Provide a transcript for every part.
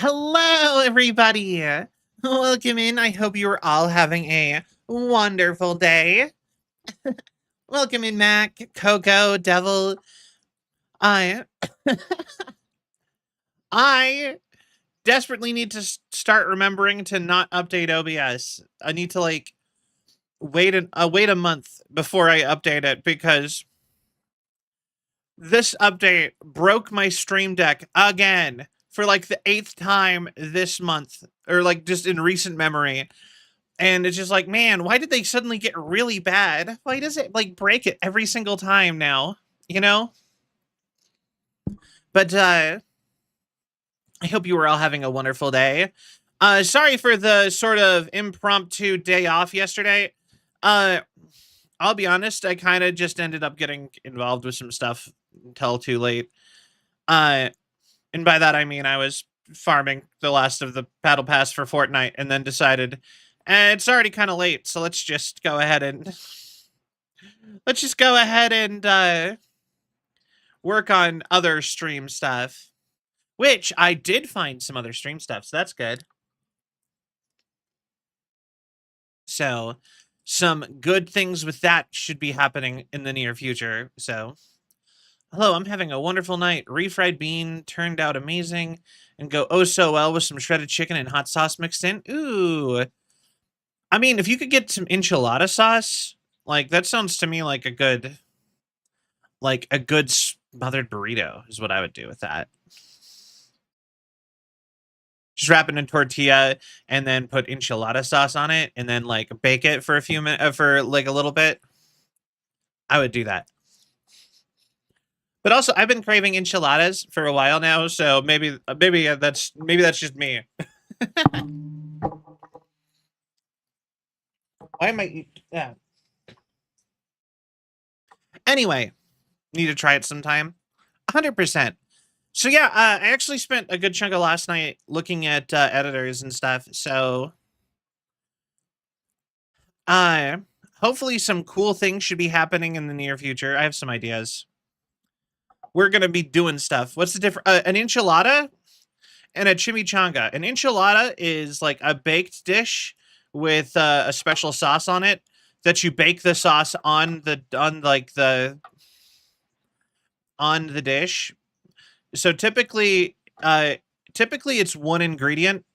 Hello, everybody. Welcome in. I hope you are all having a wonderful day. Welcome in, Mac, Coco, Devil. I, I desperately need to start remembering to not update OBS. I need to wait a month before I update it because this update broke my Stream Deck again for like the 8th time this month, or like just in recent memory. And it's just like, man, why did they suddenly get really bad? Why does it like break it every single time now? You know? But I hope you were all having a wonderful day. Sorry for the sort of impromptu day off yesterday. Uh I'll be honest, I kind of just ended up getting involved with some stuff until too late. Uh and by that I mean I was farming the last of the battle pass for Fortnite and then decided it's already kind of late, so let's just go ahead and work on other stream stuff. Which I did find some other stream stuff, so that's good. So some good things with that should be happening in the near future. So hello, I'm having a wonderful night. Refried bean turned out amazing and go oh so well with some shredded chicken and hot sauce mixed in. Ooh. I mean, if you could get some enchilada sauce, like that sounds to me like a good smothered burrito is what I would do with that. Just wrap it in tortilla and then put enchilada sauce on it and then like bake it for a few minutes for like a little bit. I would do that. But also, I've been craving enchiladas for a while now, so maybe that's just me. Why am I? Yeah. Anyway, need to try it sometime. 100%. So yeah, I actually spent a good chunk of last night looking at editors and stuff. So, uh, hopefully some cool things should be happening in the near future. I have some ideas. We're gonna be doing stuff. What's the difference? An enchilada and a chimichanga. An enchilada is like a baked dish with a special sauce on it that you bake the sauce on the dish. So typically it's one ingredient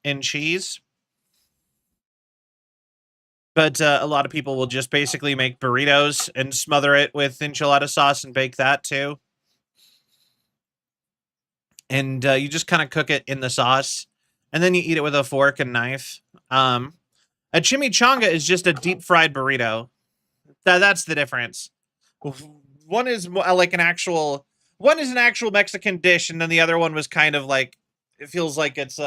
in cheese, but a lot of people will just basically make burritos and smother it with enchilada sauce and bake that too. And you just kind of cook it in the sauce, and then you eat it with a fork and knife. A chimichanga is just a deep fried burrito. That's the difference. One is like one is an actual Mexican dish, and then the other one was kind of like it feels like it's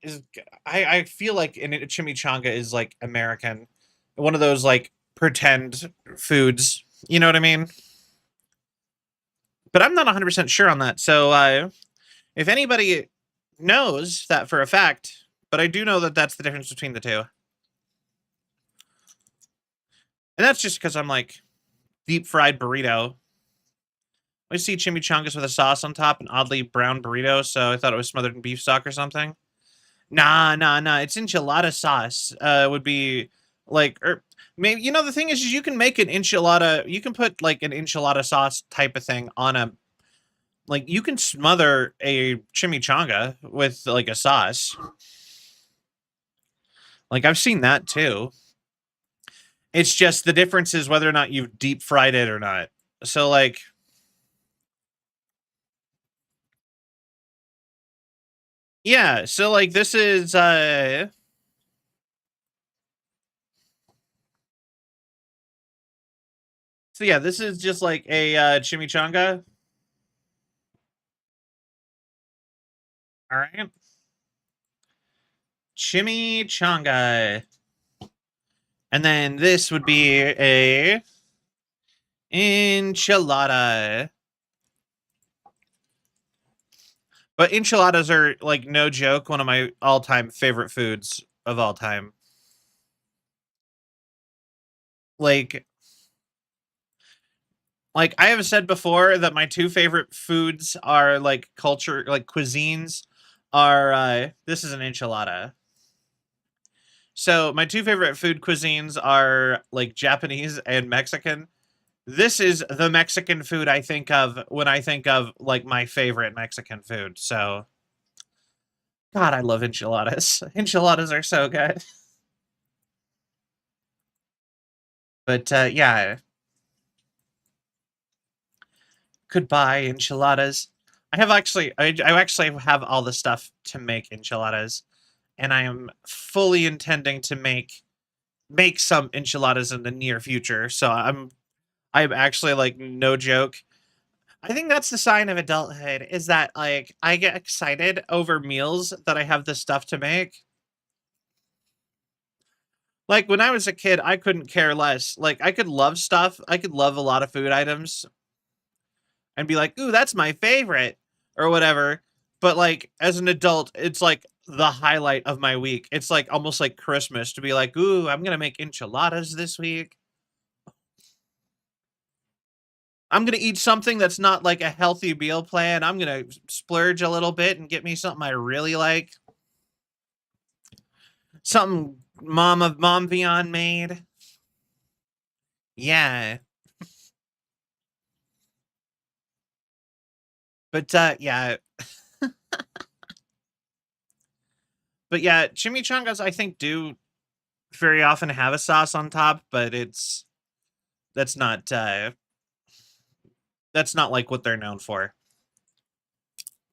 is I feel like a chimichanga is like American, one of those like pretend foods. You know what I mean? But I'm not 100% sure on that. So if anybody knows that for a fact, but I do know that that's the difference between the two. And that's just because I'm like deep fried burrito. I see chimichangas with a sauce on top, an oddly brown burrito, so I thought it was smothered in beef stock or something. Nah. It's enchilada sauce. Would be like, or maybe the thing is you can make an enchilada. You can put like an enchilada sauce type of thing on a. Like you can smother a chimichanga with like a sauce. Like I've seen that too. It's just the difference is whether or not you've deep fried it or not. So like yeah, so like this is so yeah, this is just like a chimichanga. All right. Chimichanga. And then this would be a enchilada. But enchiladas are like no joke one of my all-time favorite foods of all time. Like I have said before that my two favorite foods are like cuisines are this is an enchilada. So my two favorite food cuisines are like Japanese and Mexican. This is the Mexican food I think of when I think of like my favorite Mexican food. So God, I love enchiladas. Enchiladas are so good. But yeah, goodbye enchiladas. I actually have all the stuff to make enchiladas, and I am fully intending to make some enchiladas in the near future. So I'm actually like no joke. I think that's the sign of adulthood is that like I get excited over meals that I have the stuff to make. Like when I was a kid, I couldn't care less. Like I could love stuff. I could love a lot of food items and be like, "Ooh, that's my favorite," or whatever. But like as an adult, it's like the highlight of my week. It's like almost like Christmas to be like, "Ooh, I'm gonna make enchiladas this week. I'm gonna eat something that's not like a healthy meal plan. I'm gonna splurge a little bit and get me something I really like, something Mom Vion made." Yeah, but yeah, chimichangas I think do very often have a sauce on top, but that's not uh that's not like what they're known for.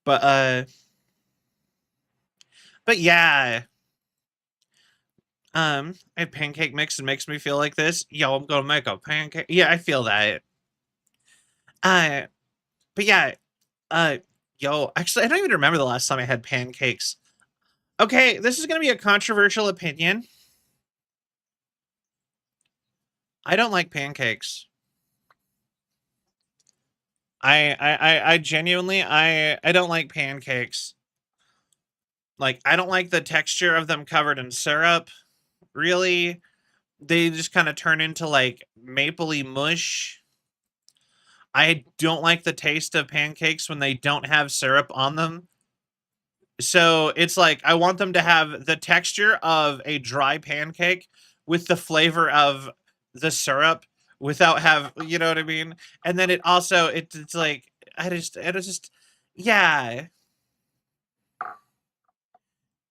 But yeah, a pancake mix and makes me feel like this. Yo, I'm gonna make a pancake. Yeah, I feel that. Uh, but yeah, uh, yo, actually, I don't even remember the last time I had pancakes. Okay, this is gonna be a controversial opinion. I don't like pancakes. I genuinely I don't like pancakes. Like I don't like the texture of them covered in syrup. Really, they just kind of turn into like mapley mush. I don't like the taste of pancakes when they don't have syrup on them. So it's like I want them to have the texture of a dry pancake with the flavor of the syrup without have you know what I mean? And then it's like I just yeah,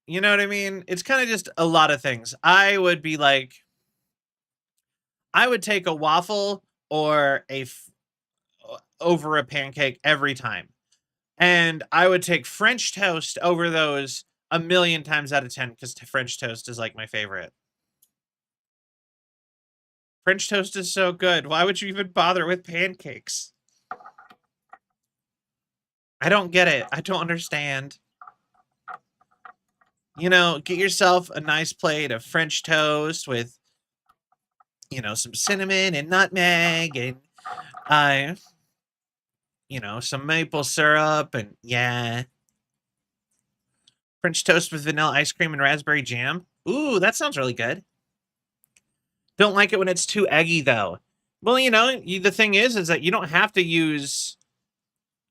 you know what I mean? It's kind of just a lot of things. I would take a waffle or over a pancake every time. And I would take French toast over those a million times out of 10 because French toast is like my favorite. French toast is so good. Why would you even bother with pancakes? I don't get it. I don't understand. Get yourself a nice plate of French toast with, some cinnamon and nutmeg and, uh, some maple syrup and yeah. French toast with vanilla ice cream and raspberry jam. Ooh, that sounds really good. Don't like it when it's too eggy though. Well, the thing is that you don't have to use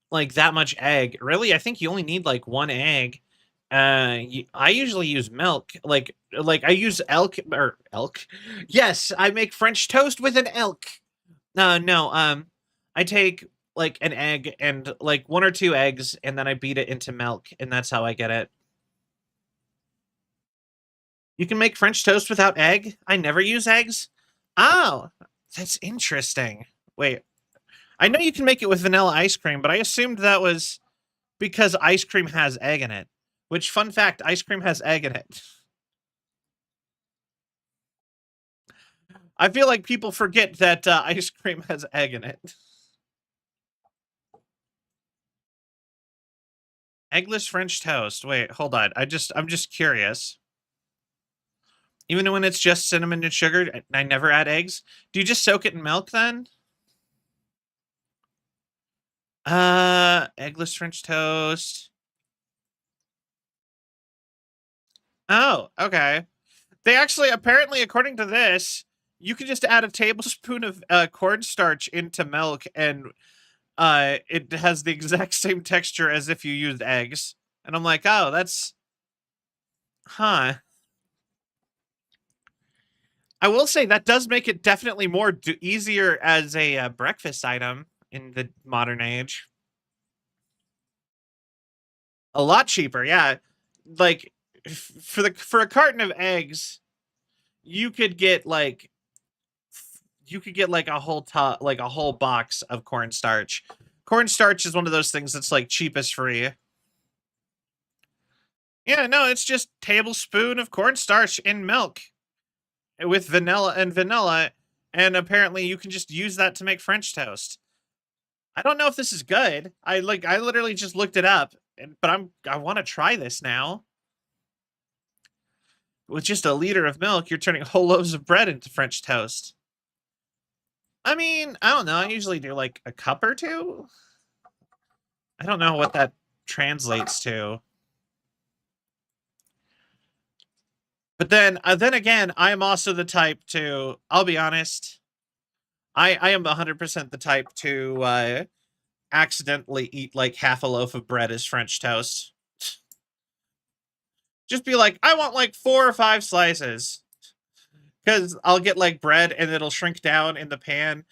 like that much egg. Really, I think you only need like one egg. I usually use milk. Like I use elk or elk. Yes, I make French toast with an elk. No. I take like an egg and like one or two eggs, and then I beat it into milk, and that's how I get it. You can make French toast without egg? I never use eggs? Oh, that's interesting. Wait, I know you can make it with vanilla ice cream, but I assumed that was because ice cream has egg in it. Which, fun fact, ice cream has egg in it. I feel like people forget that ice cream has egg in it. Eggless French toast. Wait, hold on. I'm just curious. Even when it's just cinnamon and sugar, I never add eggs. Do you just soak it in milk then? Eggless French toast. Oh, okay. They actually, apparently, according to this, you can just add a tablespoon of cornstarch into milk, and it has the exact same texture as if you used eggs. And I'm like, oh, that's, huh. I will say that does make it definitely more easier as a breakfast item in the modern age. A lot cheaper, yeah. Like for a carton of eggs, you could get like a whole like a whole box of cornstarch. Cornstarch is one of those things that's like cheapest free. Yeah, no, it's just tablespoon of cornstarch in milk with vanilla, and apparently you can just use that to make French toast. I don't know if this is good. I literally just looked it up, but I want to try this now. With just a liter of milk, you're turning whole loaves of bread into French toast. I mean, I don't know. I usually do like a cup or two. I don't know what that translates to. But then again, I am also the type to. I'll be honest. I am 100% the type to accidentally eat like half a loaf of bread as French toast. Just be like, I want like 4 or 5 slices. Because I'll get like bread and it'll shrink down in the pan.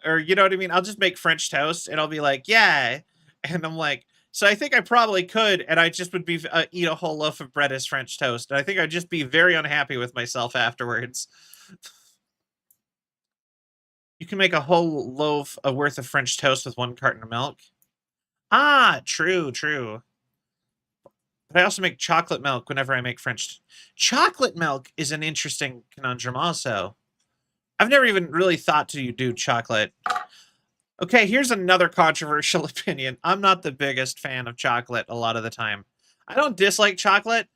Or you know what I mean? I'll just make French toast and I'll be like, yeah. And I'm like, so I think I probably could, and I just would be eat a whole loaf of bread as French toast. And I think I'd just be very unhappy with myself afterwards. You can make a whole loaf of worth of French toast with 1 carton of milk. Ah, true, true. But I also make chocolate milk whenever I make French. Chocolate milk is an interesting conundrum also. I've never even really thought to do chocolate. Okay, here's another controversial opinion. I'm not the biggest fan of chocolate a lot of the time. I don't dislike chocolate,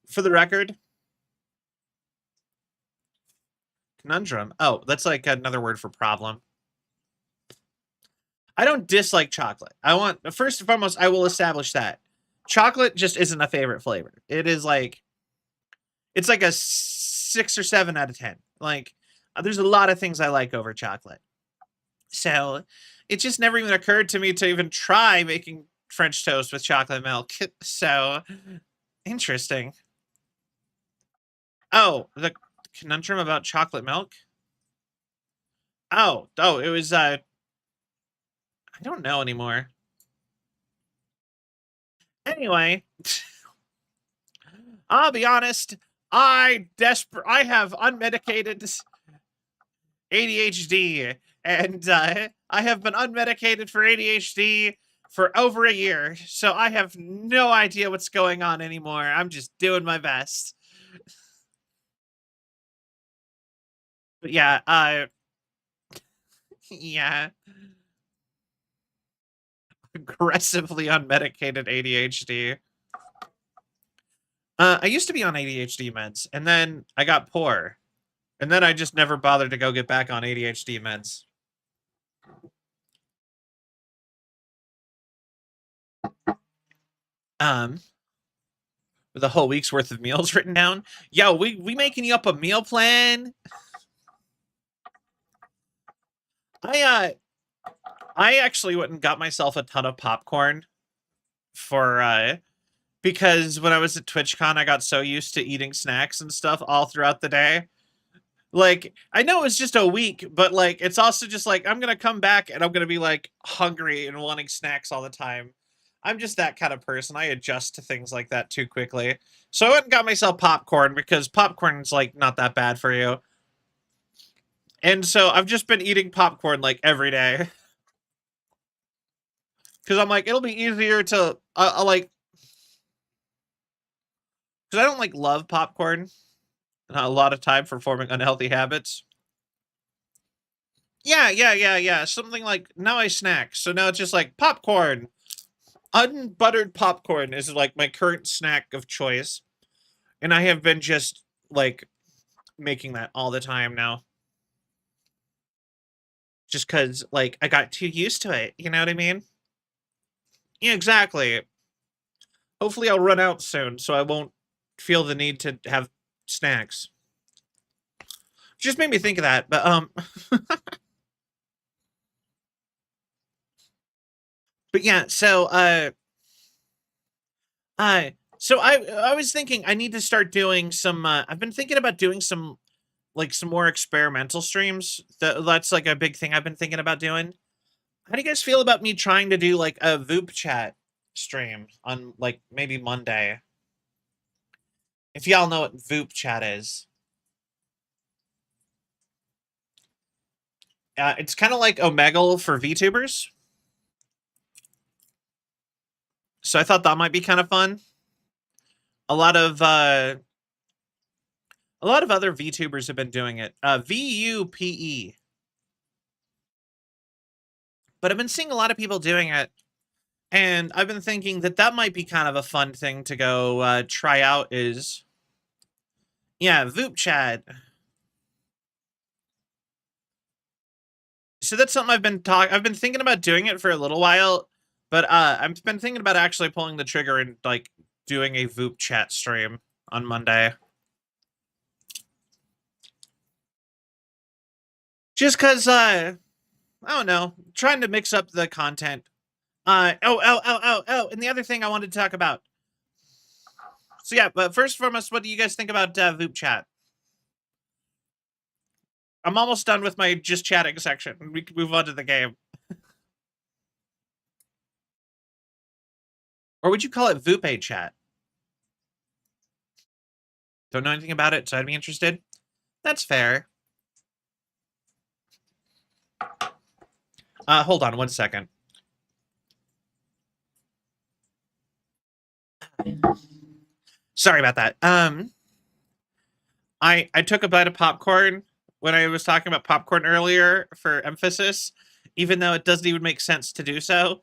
for the record. Conundrum. Oh, that's like another word for problem. I don't dislike chocolate. First and foremost, I will establish that. Chocolate just isn't a favorite flavor. It's like a 6 or 7 out of 10. Like, there's a lot of things I like over chocolate. So it just never even occurred to me to even try making French toast with chocolate milk. So interesting. Oh, the conundrum about chocolate milk? Oh, it was I don't know anymore. Anyway, I'll be honest, I have unmedicated ADHD, and I have been unmedicated for ADHD for over a year, so I have no idea what's going on anymore. I'm just doing my best. But yeah, yeah, aggressively unmedicated ADHD. I used to be on ADHD meds, and then I got poor, and then I just never bothered to go get back on ADHD meds. Um, with a whole week's worth of meals written down. Yo, we making you up a meal plan? I I actually went and got myself a ton of popcorn for because when I was at TwitchCon, I got so used to eating snacks and stuff all throughout the day. Like, I know it's just a week, but like it's also just like I'm gonna come back and I'm gonna be like hungry and wanting snacks all the time. I'm just that kind of person. I adjust to things like that too quickly. So I went and got myself popcorn because popcorn's like not that bad for you. And so I've just been eating popcorn like every day. Because I'm like, it'll be easier to like, because I don't like love popcorn a lot of time for forming unhealthy habits. Yeah. Something like now I snack, so now it's just like popcorn. Unbuttered popcorn is like my current snack of choice, and I have been just like making that all the time now, just because like I got too used to it. You know what I mean? Yeah, exactly. Hopefully, I'll run out soon, so I won't feel the need to have snacks. Just made me think of that, but but yeah. So So I was thinking I need to start doing some. I've been thinking about doing some like some more experimental streams. That's like a big thing I've been thinking about doing. How do you guys feel about me trying to do like a Voop chat stream on like maybe Monday? If y'all know what Voop chat is, it's kind of like Omegle for VTubers. So I thought that might be kind of fun. A lot of uh, a lot of other VTubers have been doing it. VUPE. But I've been seeing a lot of people doing it, and I've been thinking that that might be kind of a fun thing to go try out. Is yeah, Voop chat. So that's something I've been thinking about doing it for a little while, but I've been thinking about actually pulling the trigger and like doing a Voop chat stream on Monday. Just cause I don't know, trying to mix up the content. And the other thing I wanted to talk about. So yeah, but first and foremost, what do you guys think about Voop chat? I'm almost done with my just chatting section. We can move on to the game. Or would you call it Vupe chat? Don't know anything about it, so I'd be interested. That's fair. Hold on one second. Sorry about that. I took a bite of popcorn when I was talking about popcorn earlier for emphasis, even though it doesn't even make sense to do so.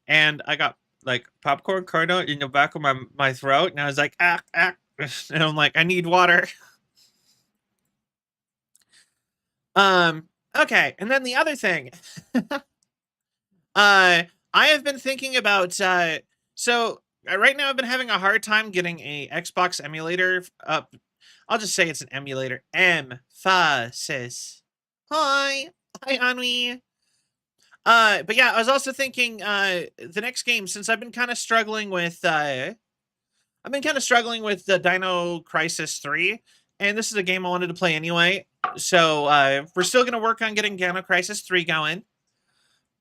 And I got like popcorn kernel in the back of my throat, and I was like, ah, ah. And I'm like, I need water. Okay, and then the other thing. I have been thinking about so right now I've been having a hard time getting a Xbox emulator up. I'll just say it's an emulator. Emphasis. Hi. Hi, Anwi. But yeah, I was also thinking the next game, since I've been kind of struggling with the Dino Crisis 3, and this is a game I wanted to play anyway. So we're still gonna work on getting Dino Crisis 3 going.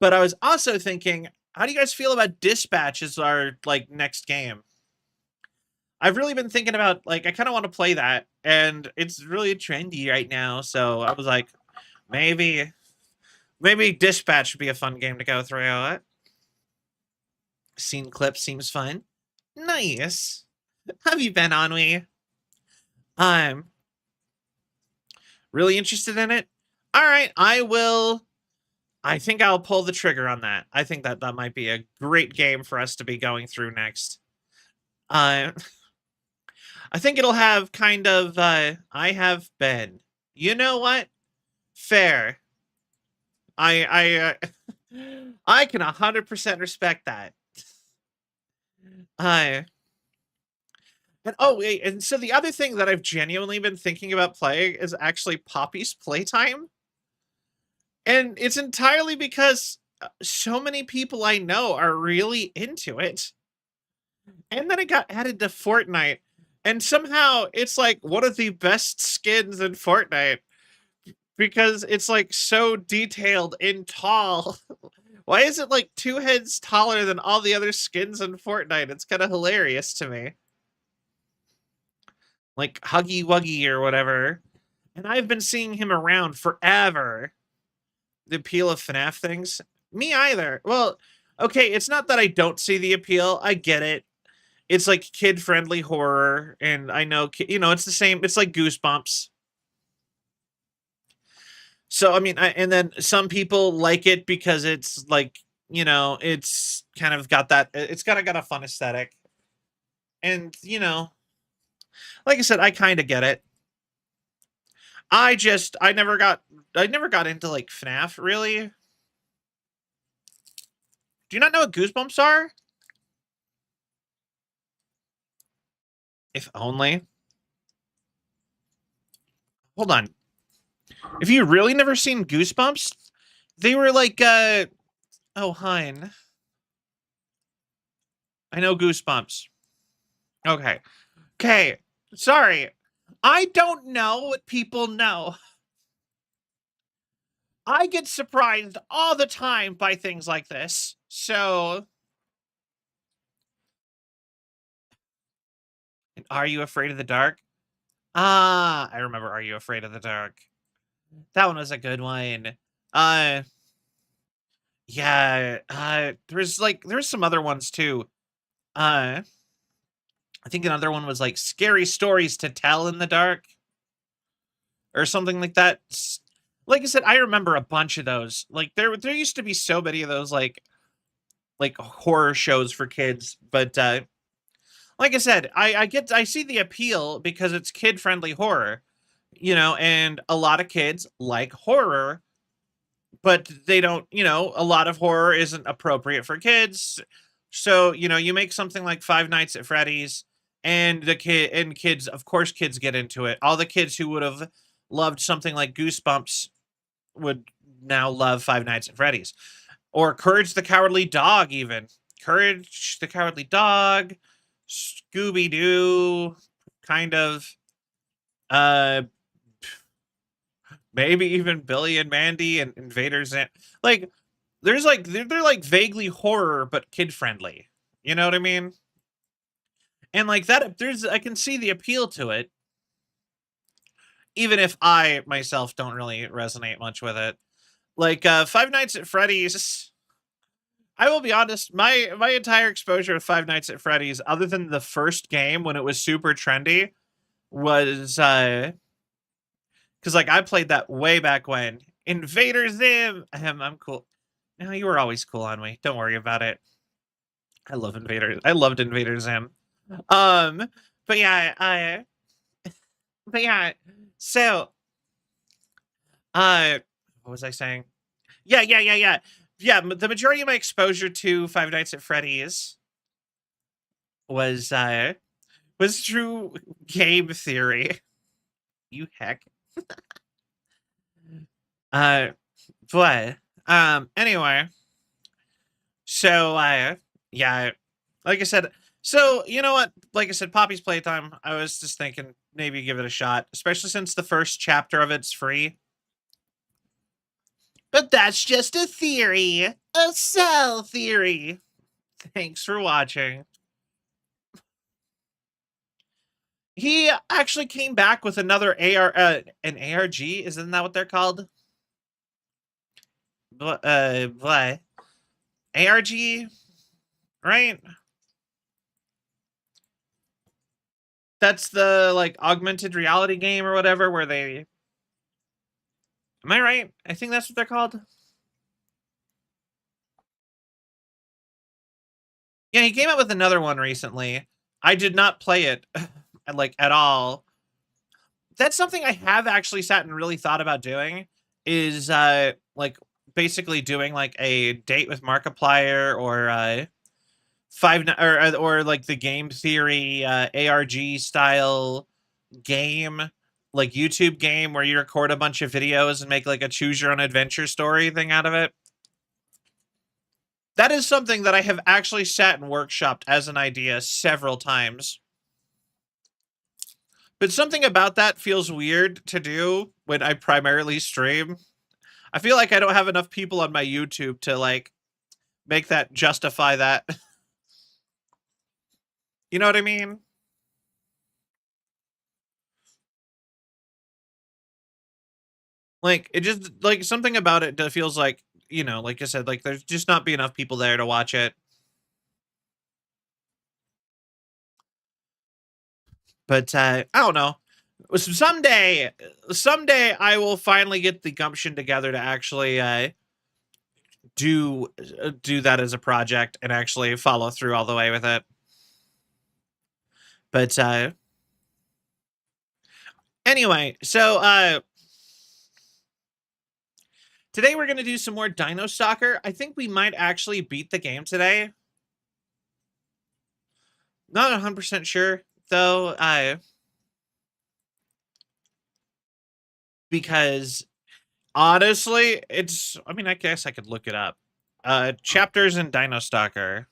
But I was also thinking, how do you guys feel about Dispatch as our like next game? I've really been thinking about like I kind of want to play that, and it's really trendy right now. So I was like, maybe Dispatch would be a fun game to go through. Scene clip seems fun. Nice. Have you been, Ennui? I'm really interested in it. All right, I will. I think I'll pull the trigger on that. I think that that might be a great game for us to be going through next. Uh, I think it'll have kind of, I have been. You know what? Fair. I can 100% respect that. Uh, and oh wait, and so the other thing that I've genuinely been thinking about playing is actually Poppy's Playtime. And it's entirely because so many people I know are really into it. And then it got added to Fortnite. And somehow it's like one of the best skins in Fortnite because it's like so detailed and tall. Why is it like 2 heads taller than all the other skins in Fortnite? It's kind of hilarious to me. Like Huggy Wuggy or whatever. And I've been seeing him around forever. The appeal of FNAF things. Me either. Well, okay, it's not that I don't see the appeal. I get it. It's like kid-friendly horror, and I know, you know, it's the same. It's like Goosebumps. So, I mean, and then some people like it because it's like, you know, it's kind of got that, it's kind of got a fun aesthetic. And, you know, like I said, I kind of get it. I never got into like FNAF, really. Do you not know what Goosebumps are? If only. Hold on. If you really never seen Goosebumps, they were like, oh, Hein. I know Goosebumps. Okay. Okay. Sorry. I don't know what people know. I get surprised all the time by things like this. So, are you afraid of the dark? Ah, I remember Are You Afraid of the Dark? That one was a good one. Uh, yeah, there's some other ones too. Uh, I think another one was like Scary Stories to Tell in the Dark or something like that. Like I said, I remember a bunch of those. Like there used to be so many of those like horror shows for kids, but like I said, I see the appeal because it's kid-friendly horror, and a lot of kids like horror, but they don't, a lot of horror isn't appropriate for kids. So, you make something like Five Nights at Freddy's and kids, of course kids get into it. All the kids who would have loved something like Goosebumps would now love Five Nights at Freddy's. Or Courage the Cowardly Dog even. Courage the Cowardly Dog, Scooby Doo, kind of. Uh, maybe even Billy and Mandy and Invaders. And like, there's like they're like vaguely horror but kid friendly. You know what I mean? And like that, I can see the appeal to it, even if I myself don't really resonate much with it. Like Five Nights at Freddy's. I will be honest, my entire exposure with Five Nights at Freddy's, other than the first game when it was super trendy, was because like I played that way back when. Invader Zim. I'm cool. No, you were always cool on me. Don't worry about it. I love Invaders. I loved Invader Zim. Um, but yeah, but yeah. So, uh, what was I saying? Yeah. The majority of my exposure to Five Nights at Freddy's was through game theory. You heck. Uh, but anyway, so yeah, like I said, so you know what? Like I said, Poppy's Playtime. I was just thinking maybe give it a shot, especially since the first chapter of it's free. But that's just a theory, a cell theory. Thanks for watching. He actually came back with another an ARG. Isn't that what they're called? What? ARG, right? That's the like augmented reality game or whatever where they. Am I right? I think that's what they're called. Yeah, he came out with another one recently. I did not play it like at all. That's something I have actually sat and really thought about doing is like basically doing like a date with Markiplier or or like the game theory ARG style game, like YouTube game where you record a bunch of videos and make like a choose your own adventure story thing out of it. That is something that I have actually sat and workshopped as an idea several times. But something about that feels weird to do when I primarily stream. I feel like I don't have enough people on my YouTube to like make that justify that. You know what I mean? Like it just like something about it that feels like, like I said, like there's just not be enough people there to watch it. But I don't know. Someday I will finally get the gumption together to actually do do that as a project and actually follow through all the way with it. But anyway, so today we're gonna do some more Dino Stalker. I think we might actually beat the game today. Not 100% sure though. Because honestly, it's. I mean, I guess I could look it up. Chapters in Dino Stalker.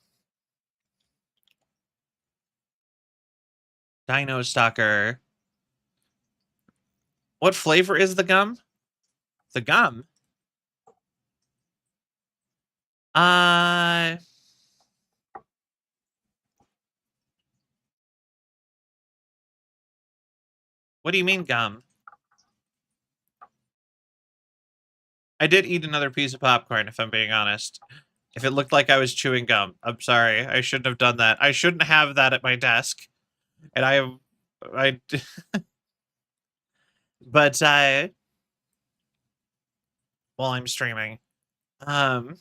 Dino Stalker. What flavor is the gum? The gum? Uh... What do you mean gum? I did eat another piece of popcorn, if I'm being honest. If it looked like I was chewing gum, I'm sorry. I shouldn't have done that. I shouldn't have that at my desk. And but while I'm streaming, um,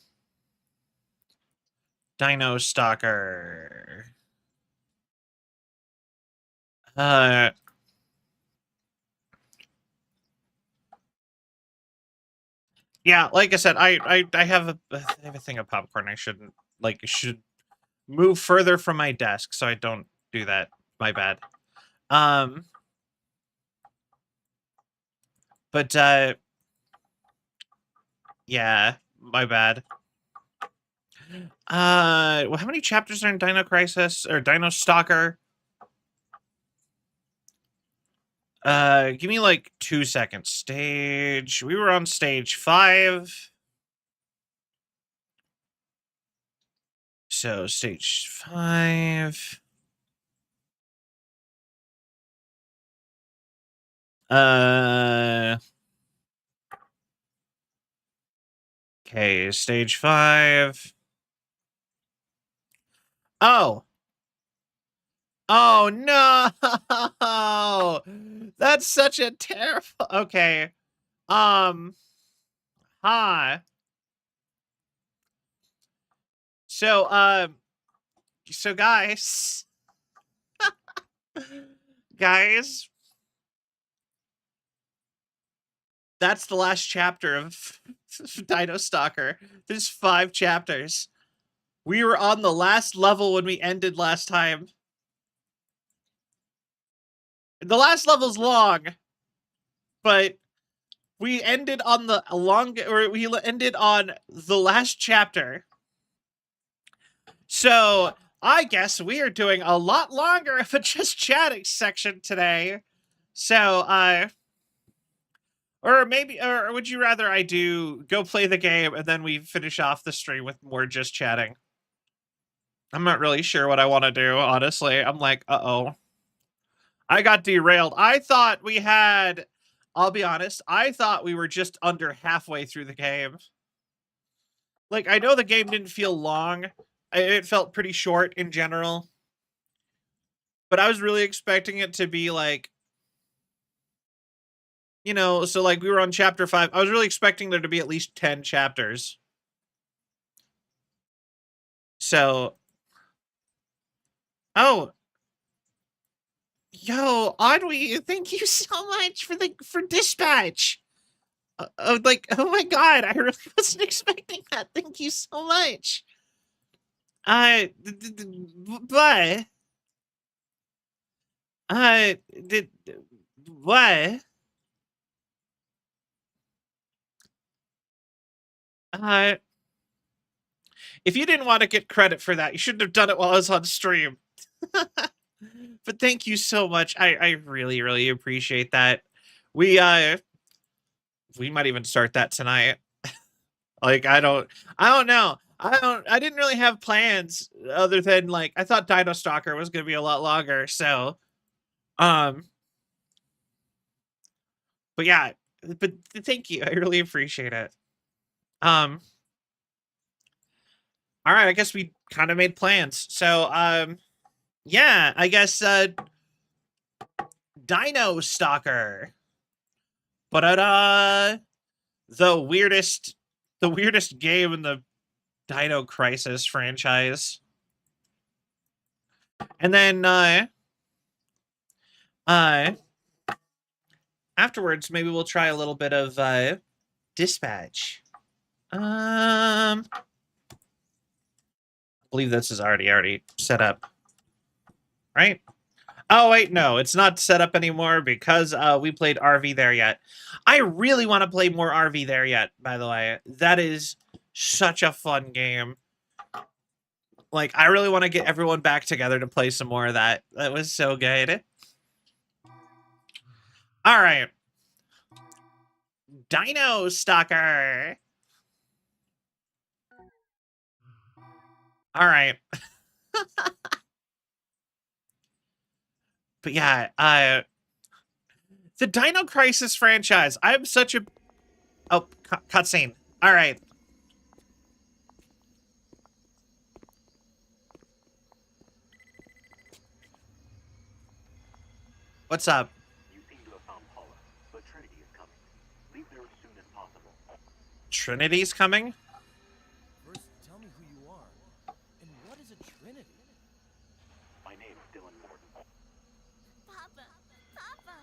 Dino Stalker. Yeah, like I said, I have a thing of popcorn. I shouldn't should move further from my desk so I don't do that. My bad. But yeah, my bad. Well, how many chapters are in Dino Crisis or Dino Stalker? Give me like 2 seconds. Stage. We were on stage 5. So stage 5. Okay, stage 5. Oh. Oh no. That's such a terrible. Okay. Hi. So guys, guys, that's the last chapter of Dino Stalker. There's 5 chapters. We were on the last level when we ended last time. The last level's long, but we ended on the we ended on the last chapter. So I guess we are doing a lot longer of a just chatting section today. So or would you rather I do go play the game and then we finish off the stream with more just chatting? I'm not really sure what I want to do, honestly. I'm like, uh-oh. I got derailed. I thought we had, I'll be honest, I thought we were just under halfway through the game. Like, I know the game didn't feel long. It felt pretty short in general. But I was really expecting it to be like, you know, so like we were on chapter 5. I was really expecting there to be at least 10 chapters. So, oh, yo, Audrey, thank you so much for dispatch. Like, oh my god, I really wasn't expecting that. Thank you so much. But did what? If you didn't want to get credit for that, you shouldn't have done it while I was on stream. But thank you so much. I really, really appreciate that. We might even start that tonight. Like, I don't know. I didn't really have plans other than like, I thought Dino Stalker was going to be a lot longer. So, but yeah, but thank you. I really appreciate it. All right. I guess we kind of made plans. So, yeah, I guess, Dino Stalker. But the weirdest game in the Dino Crisis franchise. And then afterwards maybe we'll try a little bit of dispatch. I believe this is already set up. Right? Oh wait, no, it's not set up anymore because we played RV There Yet. I really want to play more RV There Yet, by the way. That is such a fun game. Like, I really want to get everyone back together to play some more of that. That was so good. All right. Dino Stalker. All right. But yeah, the Dino Crisis franchise. I'm such a cutscene. All right. What's up? You seem to have found Paula, but Trinity is coming. Leave there as soon as possible. Trinity's coming? First, tell me who you are. And what is a Trinity? My name is Dylan Morton. Papa! Papa!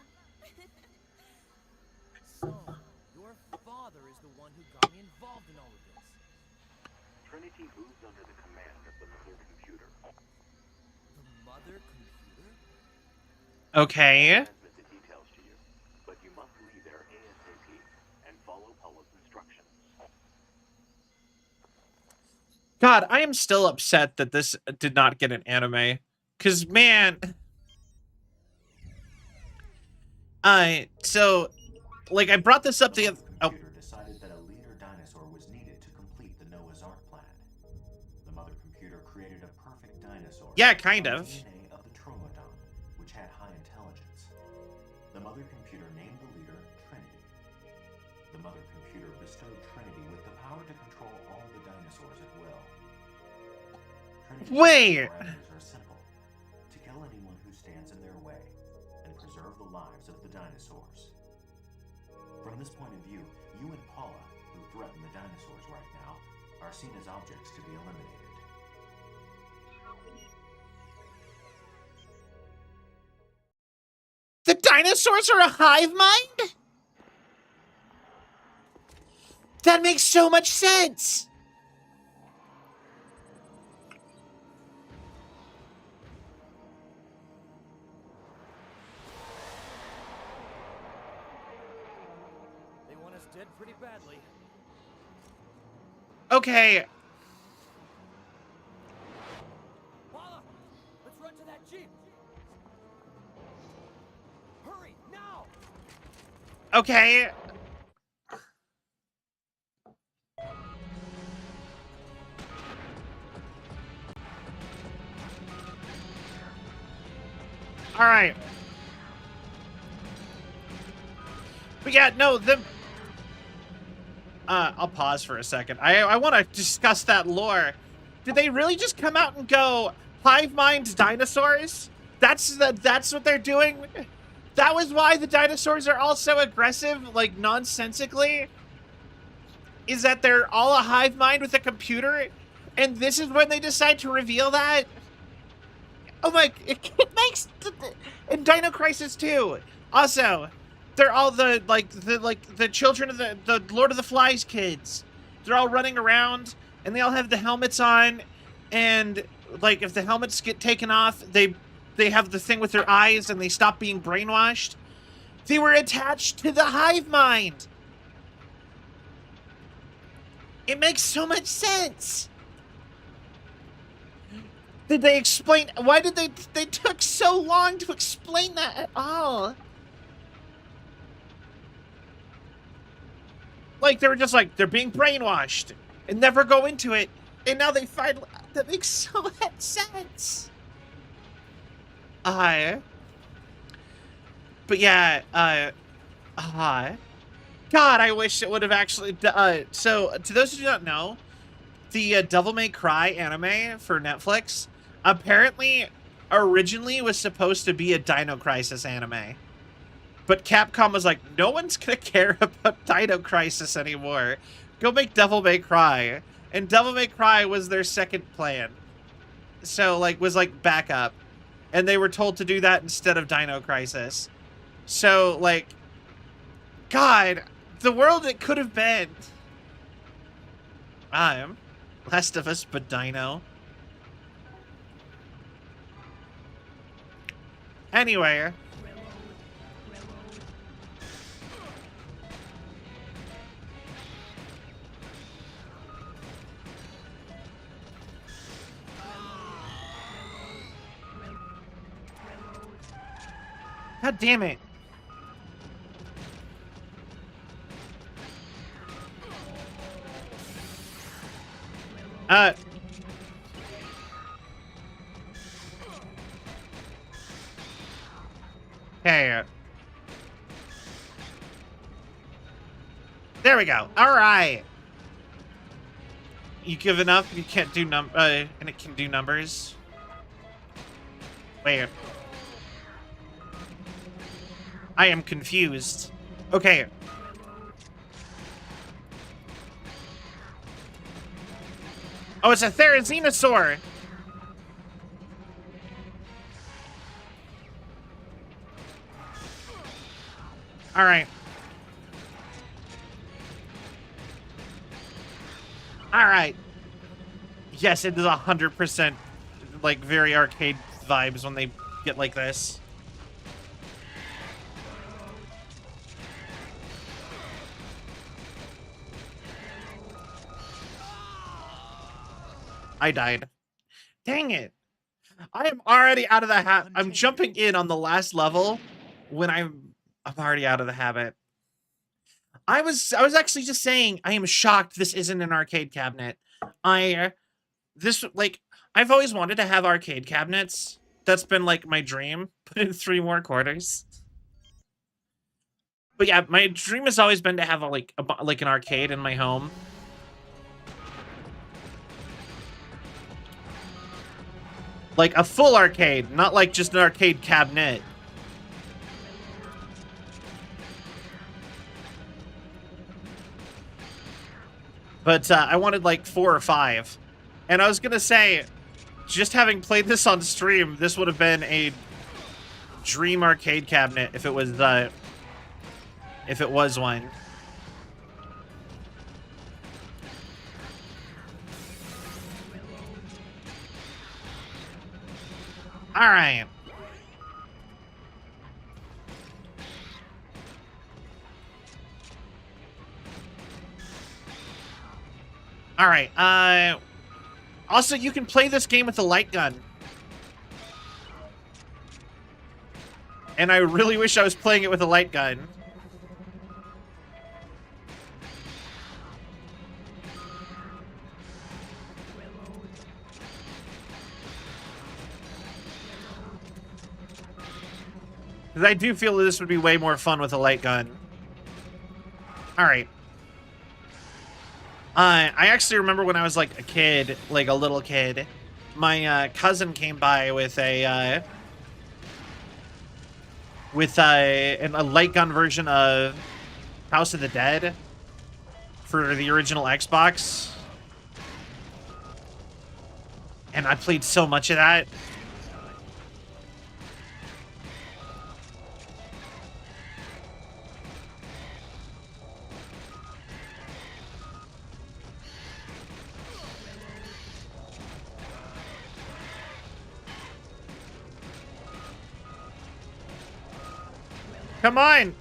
So, your father is the one who got me involved in all of this. Trinity moves under the command of the mother computer. The mother computer? Okay. I'll transmit the details to you, but you must leave there ASAP and follow Paula's instructions. God, I am still upset that this did not get an anime. Cause man, so like I brought this up the computer decided that a leader dinosaur was needed to complete the Noah's Ark plan. The mother computer created a perfect dinosaur. Yeah, kind from of. the DNA of the Troodon, which had high intelligence. The mother computer named the leader Trinity. The mother computer bestowed Trinity with the power to control all the dinosaurs at will. Trinity's Wait. parameters are simple: to kill anyone who stands in their way and preserve the lives of the dinosaurs. From this point of view, you and Paula, who threaten the dinosaurs right now, are seen as objects to be eliminated. The dinosaurs are a hive mind? That makes so much sense. They want us dead pretty badly. Okay. Paula! Let's run to that jeep! Hurry, now! Okay. All right. But yeah, no, I'll pause for a second. I want to discuss that lore. Did they really just come out and go, hive mind dinosaurs? That's what they're doing? That was why the dinosaurs are all so aggressive, like, nonsensically? Is that they're all a hive mind with a computer? And this is when they decide to reveal that? Oh my, it makes, and Dino Crisis 2. Also, they're all the children of the Lord of the Flies kids. They're all running around, and they all have the helmets on, and, like, if the helmets get taken off, they have the thing with their eyes, and they stop being brainwashed. They were attached to the hive mind. It makes so much sense. Did they explain? Why did they took so long to explain that at all? Like, they were just like, they're being brainwashed and never go into it. And now they finally, that makes so much sense. But yeah, God, I wish it would have actually, so to those who do not know, the Devil May Cry anime for Netflix apparently originally was supposed to be a Dino Crisis anime. But Capcom was like, no one's gonna care about Dino Crisis anymore. Go make Devil May Cry. And Devil May Cry was their second plan. So, like, was like backup. And they were told to do that instead of Dino Crisis. So, like, God, the world it could have been. Last of Us, but Dino. Anyway. God damn it. Uh. Hey. There we go. All right. You giving up? You can't do and it can do numbers. Wait. I am confused. Okay. Oh, it's a Dinosaur. All right. All right. Yes, it is 100% like very arcade vibes when they get like this. I died. Dang it. I am already out of the habit. I'm jumping in on the last level when I'm already out of the habit. I was actually just saying I am shocked this isn't an arcade cabinet. I've always wanted to have arcade cabinets. That's been like my dream. Put in 3 more quarters. But yeah, my dream has always been to have like an arcade in my home. Like a full arcade, not like just an arcade cabinet. But I wanted like 4 or 5. And I was gonna say, just having played this on stream, this would have been a dream arcade cabinet if it was one. All right. All right. Also, you can play this game with a light gun. And I really wish I was playing it with a light gun. Because I do feel that this would be way more fun with a light gun. All right. I actually remember when I was like a kid, like a little kid, my cousin came by with a light gun version of House of the Dead for the original Xbox. And I played so much of that. Come on!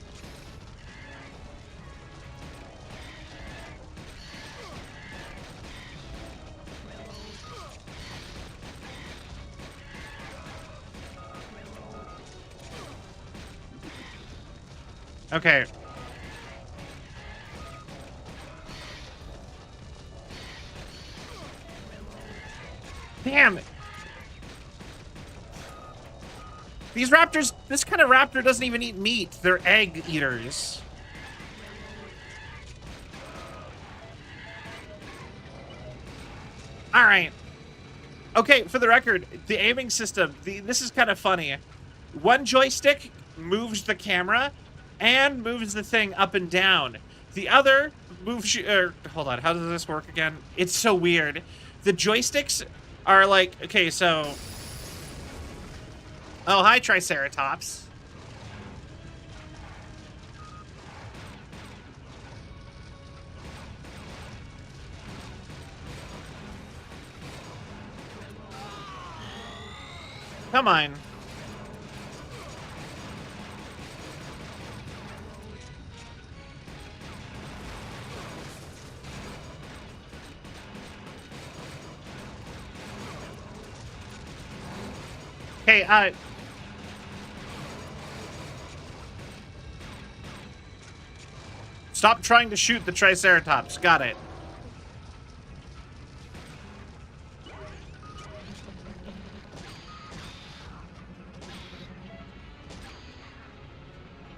Okay. Damn it. These raptors, this kind of raptor doesn't even eat meat. They're egg eaters. All right. Okay, for the record, the aiming system, this is kind of funny. One joystick moves the camera and moves the thing up and down. The other moves you, hold on, how does this work again? It's so weird. The joysticks are like, okay, so... Oh, hi, Triceratops. Come on. Okay, stop trying to shoot the Triceratops. Got it.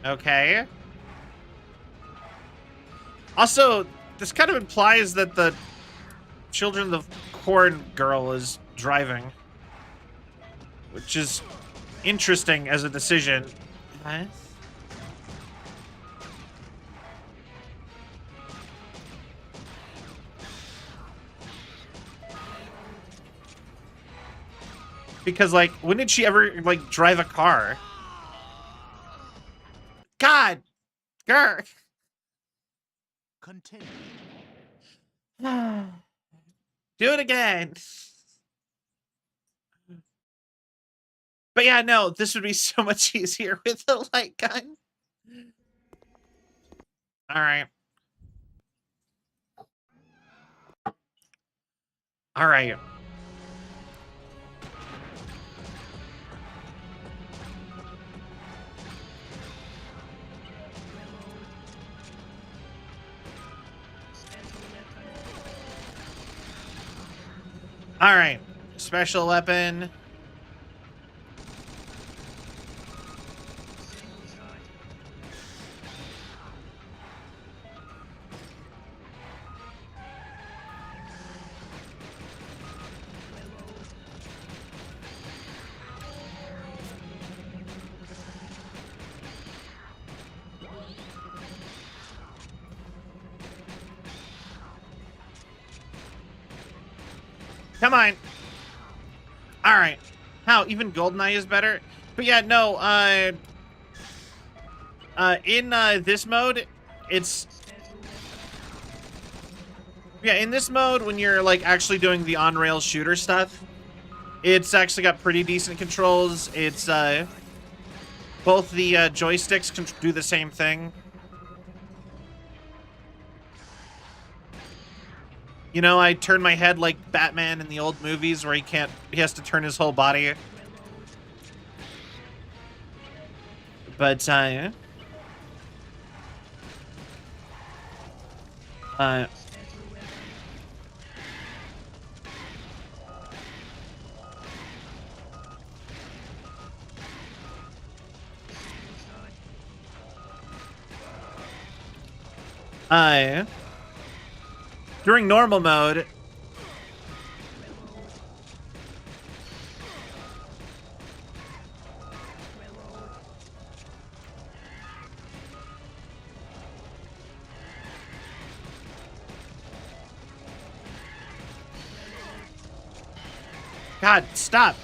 Okay. Also, this kind of implies that the Children of the Corn girl is driving, which is interesting as a decision. What? Because, like, when did she ever, like, drive a car? God! Grr! Continue. Do it again! But yeah, no, this would be so much easier with a light gun. Alright. Alright. Alright. Special weapon. Come on. Alright. How? Even Goldeneye is better? But yeah, no, in this mode, it's... Yeah, in this mode, when you're, like, actually doing the on-rail shooter stuff, it's actually got pretty decent controls. It's, both the joysticks can do the same thing. You know, I turn my head like Batman in the old movies where he has to turn his whole body. But, during normal mode, God, stop.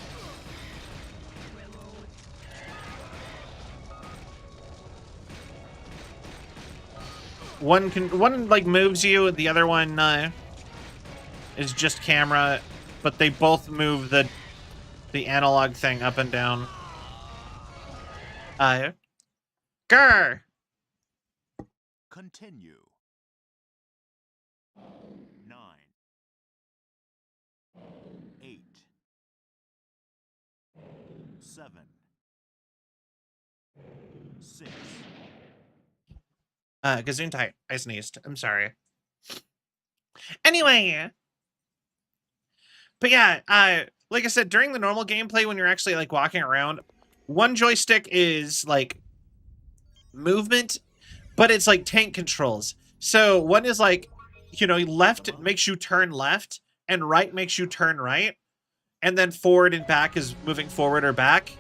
One like moves you, the other one is just camera, but they both move the analog thing up and down. Grr! Continue. 9. 8. 7. 6. Gesundheit. I sneezed. I'm sorry. Anyway. But yeah, like I said, during the normal gameplay, when you're actually like walking around, one joystick is like movement, but it's like tank controls. So one is like, you know, left makes you turn left and right makes you turn right. And then forward and back is moving forward or back.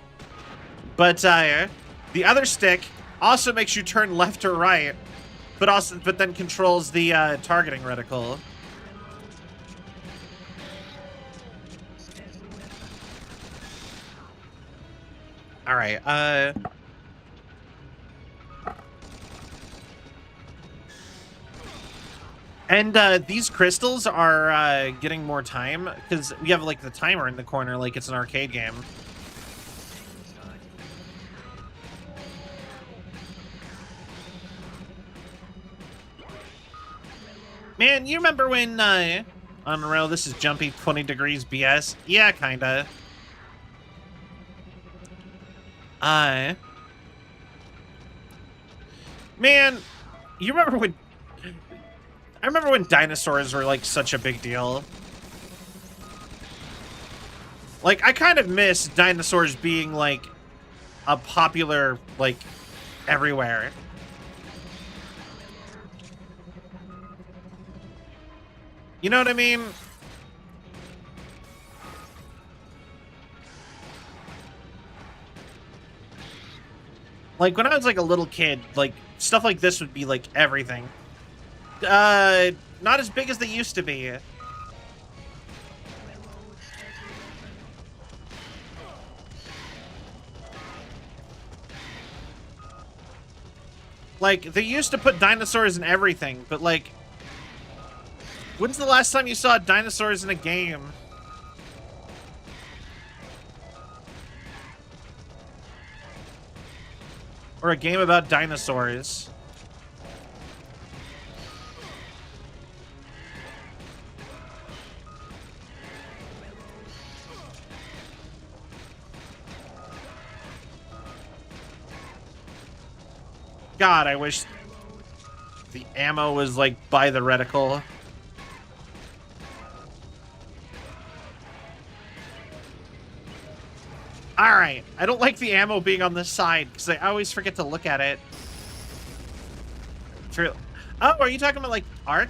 But the other stick also makes you turn left or right, but then controls the targeting reticle. All right. And these crystals are getting more time because we have like the timer in the corner, like it's an arcade game. Man, you remember when Unreal, this is jumpy 20 degrees BS? Yeah, kinda. Man, you remember when... I remember when dinosaurs were, like, such a big deal. Like, I kind of miss dinosaurs being, like, a popular, like, everywhere. You know what I mean? Like, when I was, like, a little kid, like, stuff like this would be, like, everything. Not as big as they used to be. Like, they used to put dinosaurs in everything, but, like, when's the last time you saw dinosaurs in a game? Or a game about dinosaurs? God, I wish the ammo was, like, by the reticle. Alright, I don't like the ammo being on this side, because I always forget to look at it. Oh, are you talking about, like, Arc?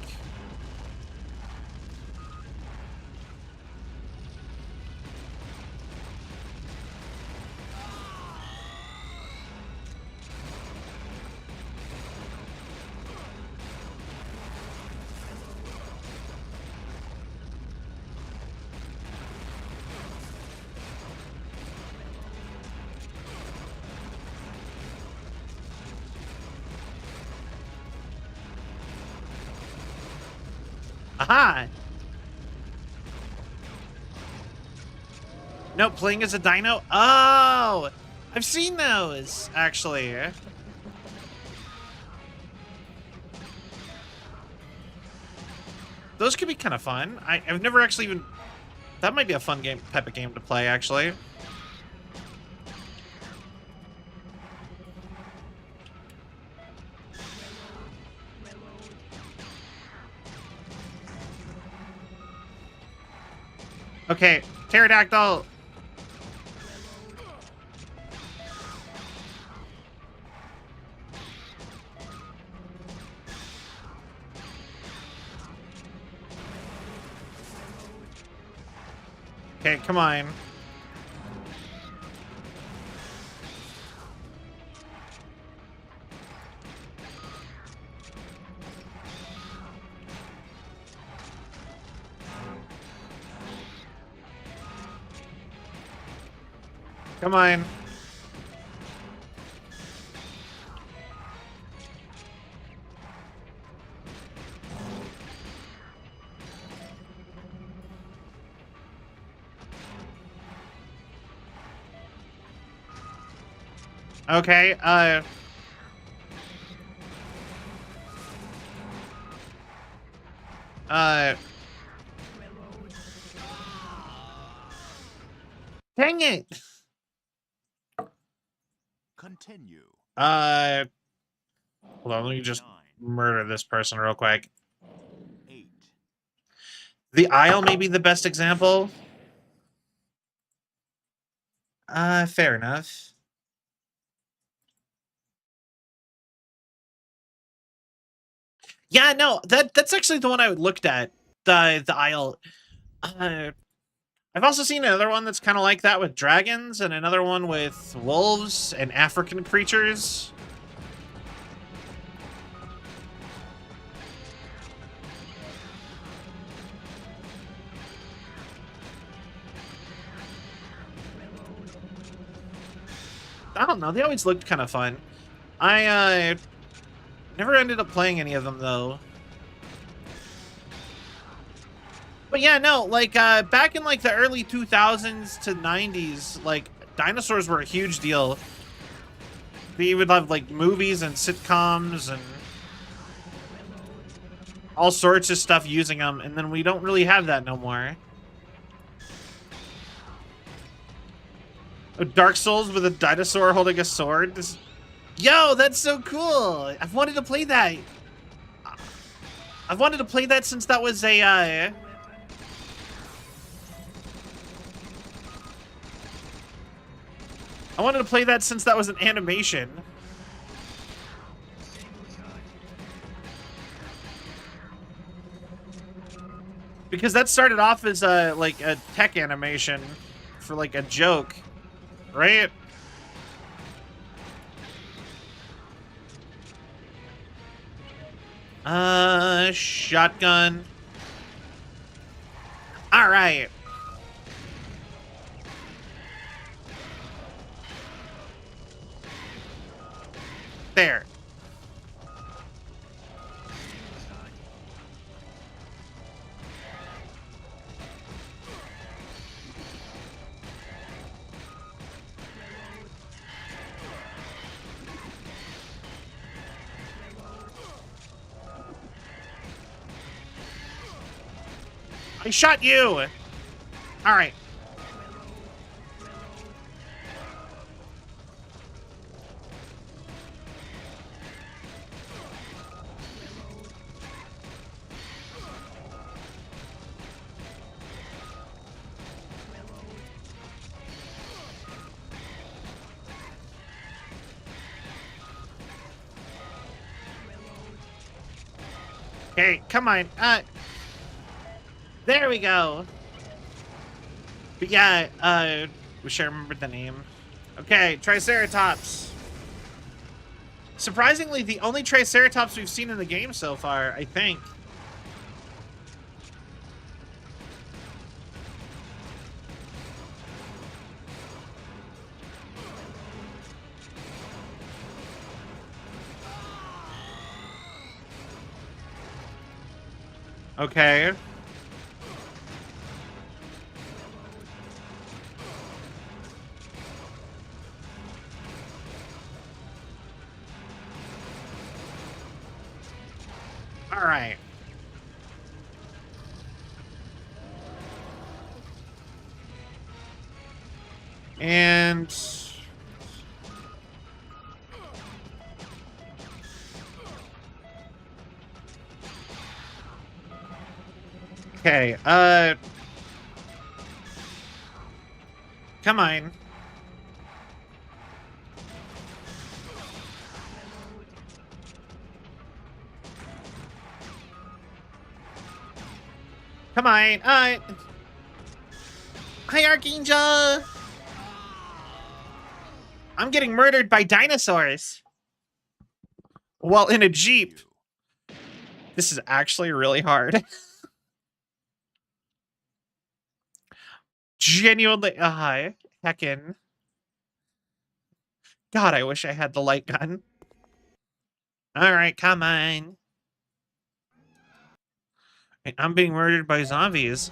Aha! No, playing as a dino? Oh! I've seen those, actually. Those could be kind of fun. I've never actually even... That might be a fun game, type of game to play, actually. Okay, pterodactyl. Okay, come on. Come on. Okay, dang it! Continue. Hold on, let me just 9, murder this person real quick. 8. The Isle may be the best example. Fair enough. Yeah, no, that's actually the one I looked at. The Isle. I've also seen another one that's kind of like that with dragons, and another one with wolves and African creatures. I don't know, they always looked kind of fun. I never ended up playing any of them, though. But yeah, no, like, back in, like, the early 2000s to 90s, like, dinosaurs were a huge deal. We would have, like, movies and sitcoms and all sorts of stuff using them, and then we don't really have that no more. Oh, Dark Souls with a dinosaur holding a sword? Yo, that's so cool! I've wanted to play that. I've wanted to play that since that was a, I wanted to play that since that was an animation. Because that started off as like a tech animation for like a joke, right? Shotgun. All right. There. I shot you. All right. Okay, come on. There we go. But yeah, wish I remembered the name. Okay, Triceratops. Surprisingly, the only Triceratops we've seen in the game so far, I think. Okay. All right. And okay, come on. Come on. Hi, Archangel. I'm getting murdered by dinosaurs. While in a Jeep. This is actually really hard. Genuinely, heckin'. God, I wish I had the light gun. All right, come on. I'm being murdered by zombies.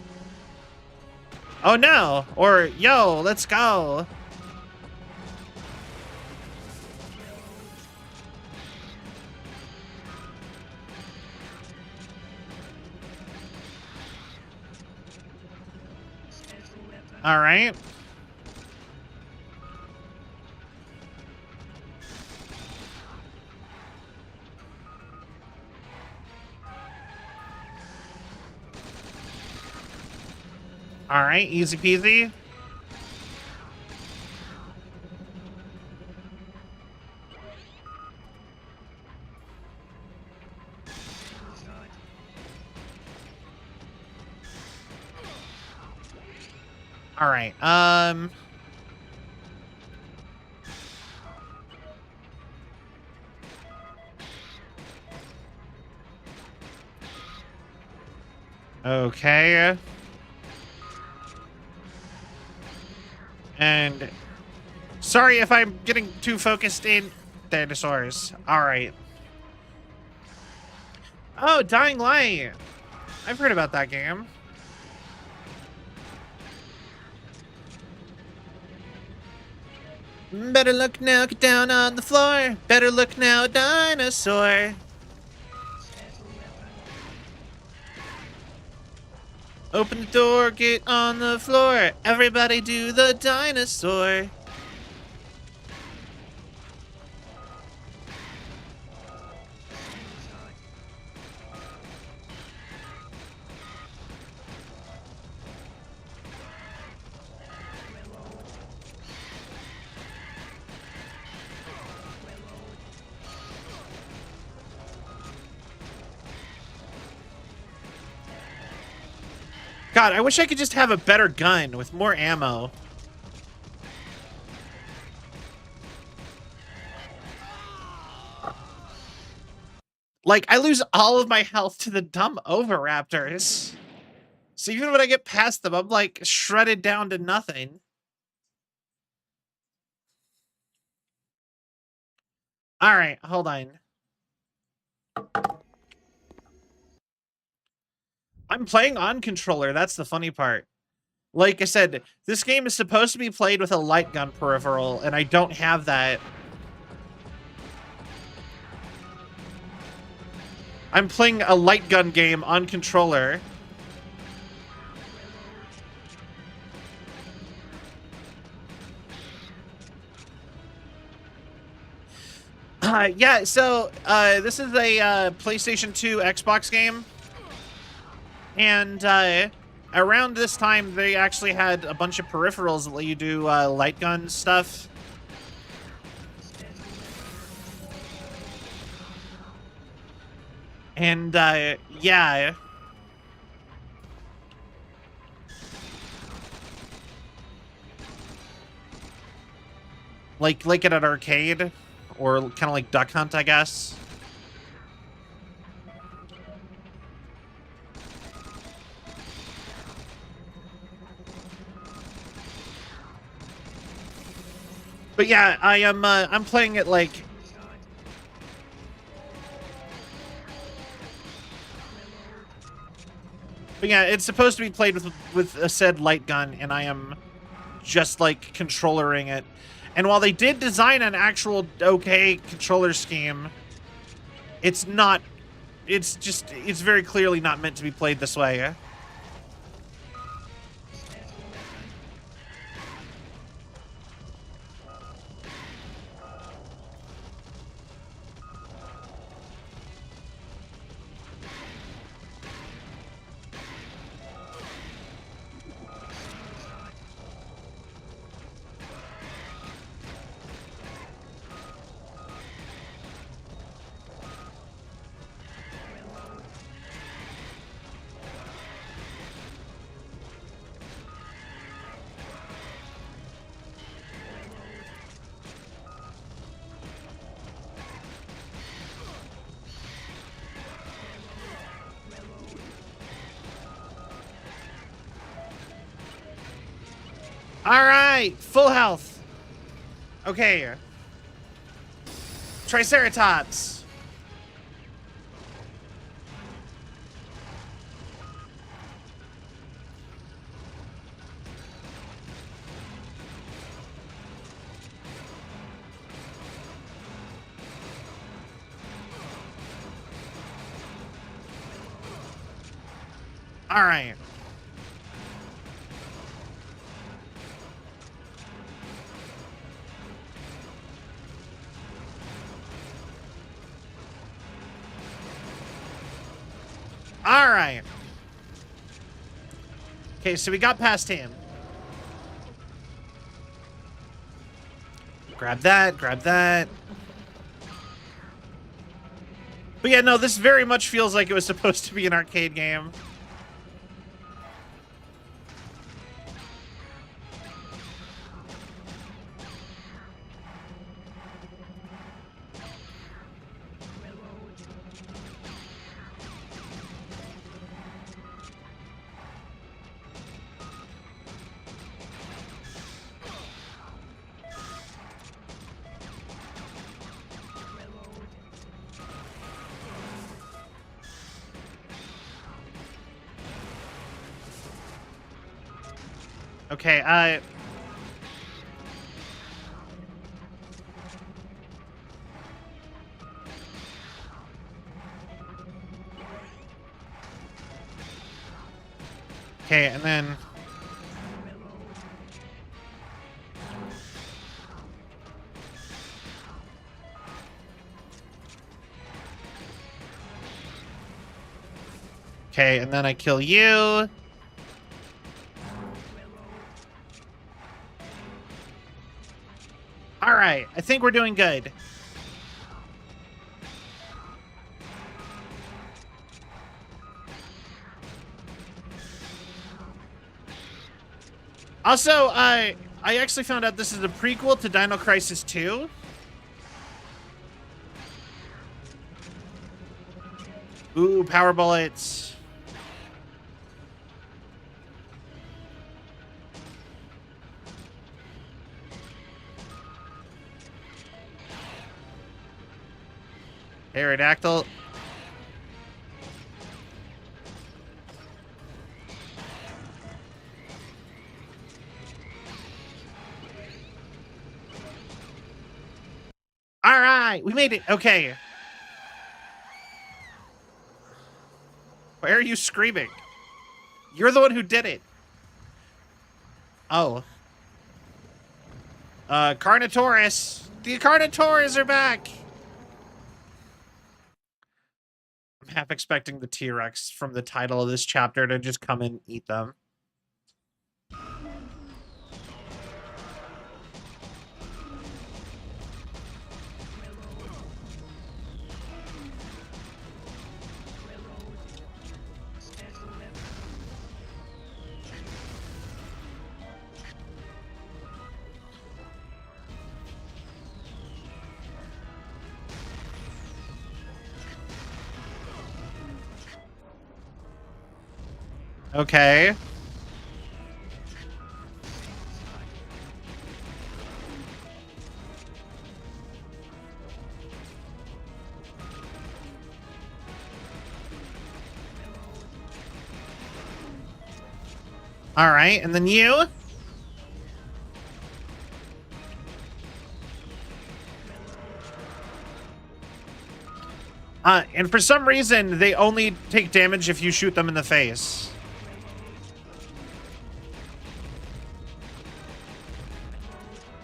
Oh no! Or, yo, let's go. All right. All right, easy peasy. All right. Okay. And sorry if I'm getting too focused in dinosaurs. All right. Oh, Dying Light. I've heard about that game. Better look now, get down on the floor. Better look now, dinosaur. Open the door, get on the floor. Everybody do the dinosaur. God, I wish I could just have a better gun with more ammo. Like, I lose all of my health to the dumb Oviraptors. So even when I get past them, I'm like shredded down to nothing. All right, hold on. I'm playing on controller. That's the funny part. Like I said, this game is supposed to be played with a light gun peripheral, and I don't have that. I'm playing a light gun game on controller. Yeah, so this is a PlayStation 2 Xbox game. And around this time, they actually had a bunch of peripherals that let you do light gun stuff. And yeah. Like at an arcade, or kind of like Duck Hunt, I guess. But yeah, I'm playing it like. But yeah, it's supposed to be played with a said light gun, and I am just like controllering it. And while they did design an actual okay controller scheme, it's not. It's very clearly not meant to be played this way. All right, full health. Okay. Triceratops. All right. All right. Okay, so we got past him. Grab that, grab that. But yeah, no, this very much feels like it was supposed to be an arcade game. Okay, okay, and then okay, and then I kill you. All right, I think we're doing good. Also, I actually found out this is a prequel to Dino Crisis 2. Ooh, power bullets. Aerodactyl. All right, we made it. Okay. Why are you screaming? You're the one who did it. Oh. Carnotaurus. The Carnotaurus are back. I'm half expecting the T-Rex from the title of this chapter to just come and eat them. Okay. All right, and then you? And for some reason, they only take damage if you shoot them in the face.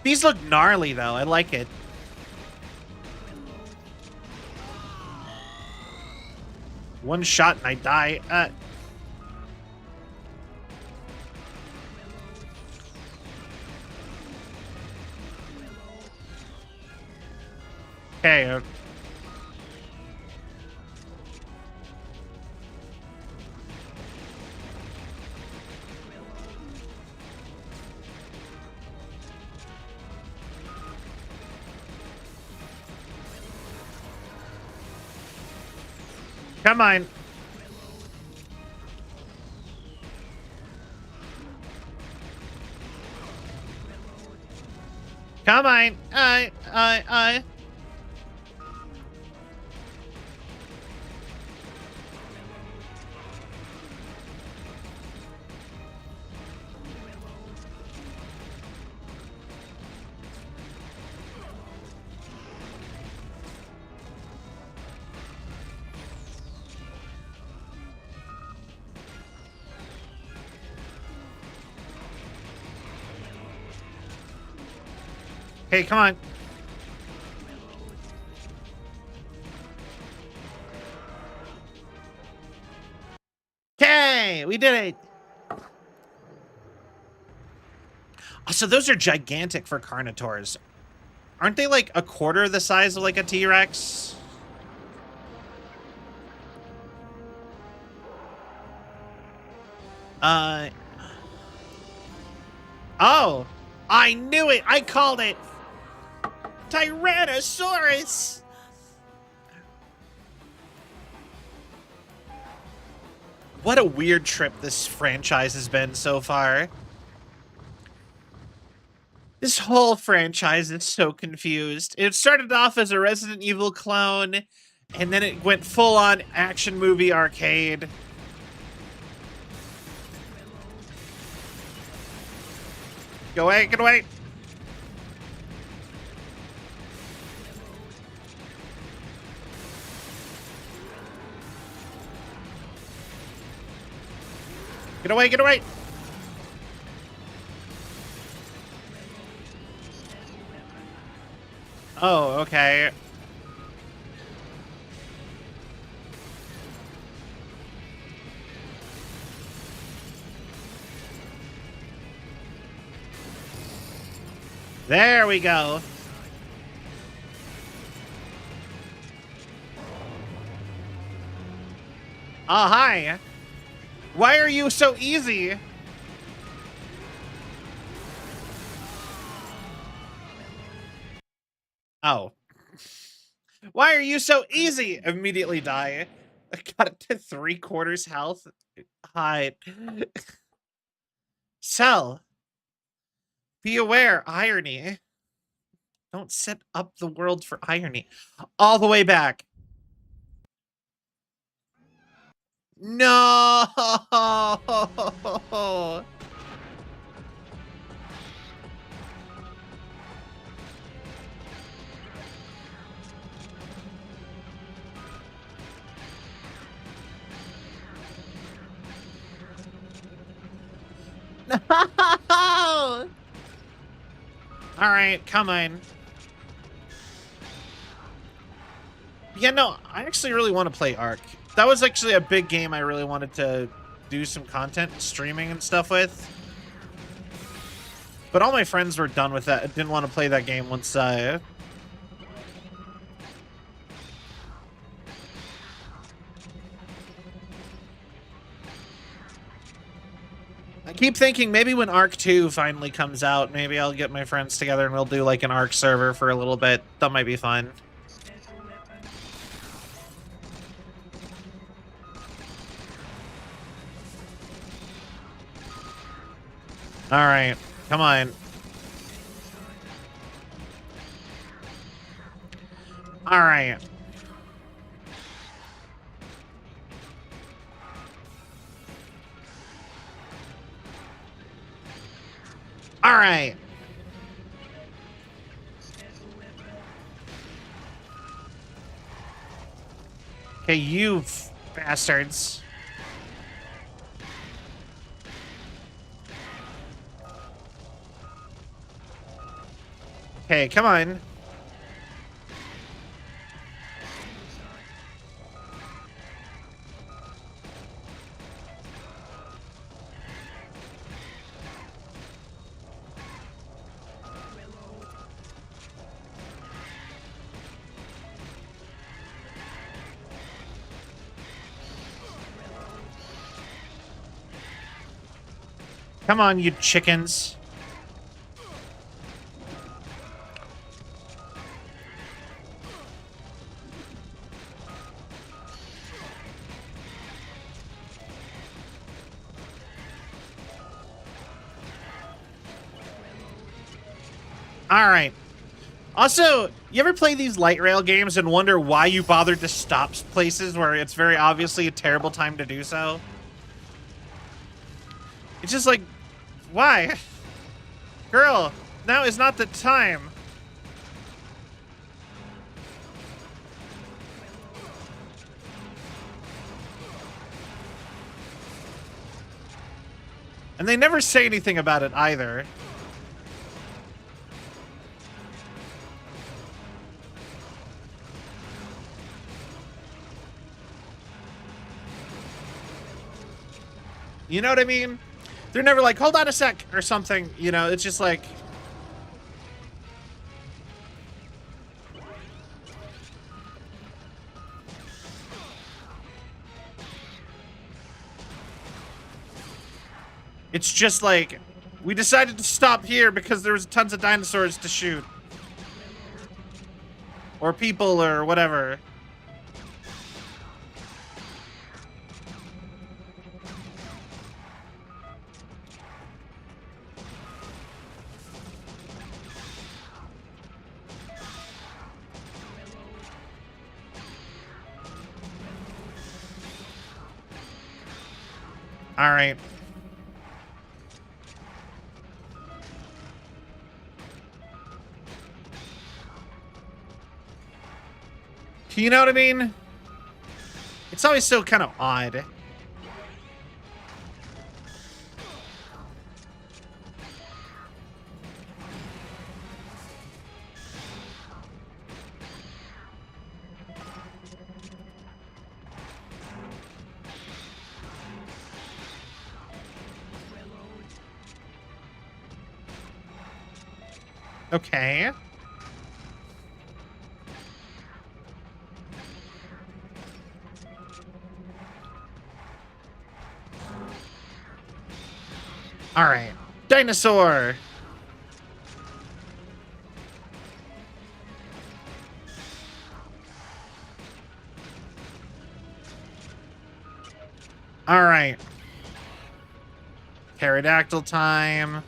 These look gnarly, though. I like it. One shot and I die. Okay. Come on. Come on. Hey, come on. Okay, we did it. Oh, so those are gigantic for Carnotaurs. Aren't they like a quarter the size of like a T-Rex? Oh, I knew it. I called it. Tyrannosaurus. What a weird trip this franchise has been so far. This whole franchise is so confused. It started off as a Resident Evil clone, and then it went full-on action movie arcade. Go away, get away. Get away, get away. Oh, okay. There we go. Oh, hi. Why are you so easy? Oh. Why are you so easy? Immediately die. I got it to 3/4 health. Hide. Cell. Be aware. Irony. Don't set up the world for irony. All the way back. No! No! Alright, come on. Yeah, no, I actually really want to play Ark. That was actually a big game I really wanted to do some content, streaming and stuff with. But all my friends were done with that. Didn't want to play that game once I keep thinking maybe when Ark 2 finally comes out, maybe I'll get my friends together and we'll do like an Ark server for a little bit. That might be fun. All right, come on. All right. All right. Okay, you bastards. Okay, come on. Come on, you chickens. All right. Also, you ever play these light rail games and wonder why you bothered to stop places where it's very obviously a terrible time to do so? It's just like, why? Girl, now is not the time. And they never say anything about it either. You know what I mean? They're never like, hold on a sec, or something. You know, it's just like... It's just like, we decided to stop here because there was tons of dinosaurs to shoot. Or people, or whatever. All right. You know what I mean? It's always so kind of odd. Okay. All right. Dinosaur. All right. Pterodactyl time.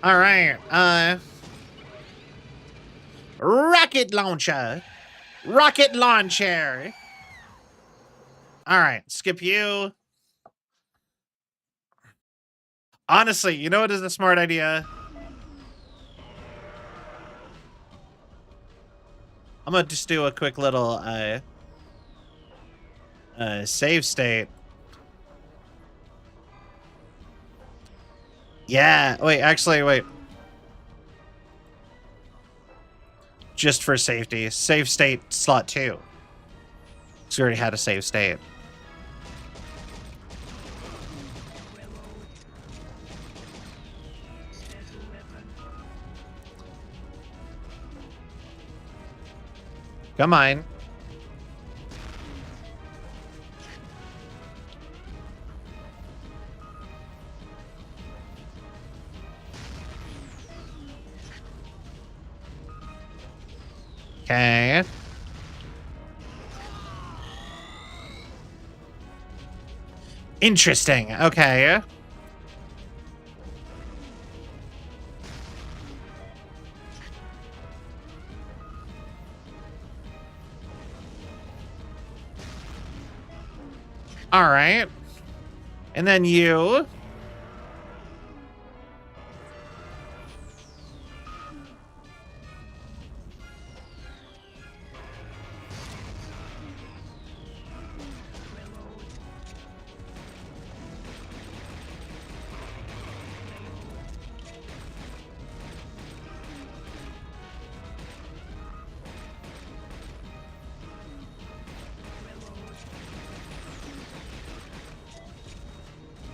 All right. Rocket launcher. Rocket launcher. All right. Skip you. Honestly, you know what is a smart idea? I'm gonna just do a quick little save state. Yeah. Wait. Actually, wait. Just for safety, save state slot 2. So we already had a save state. Come on. Okay. Interesting. Okay. All right. And then you.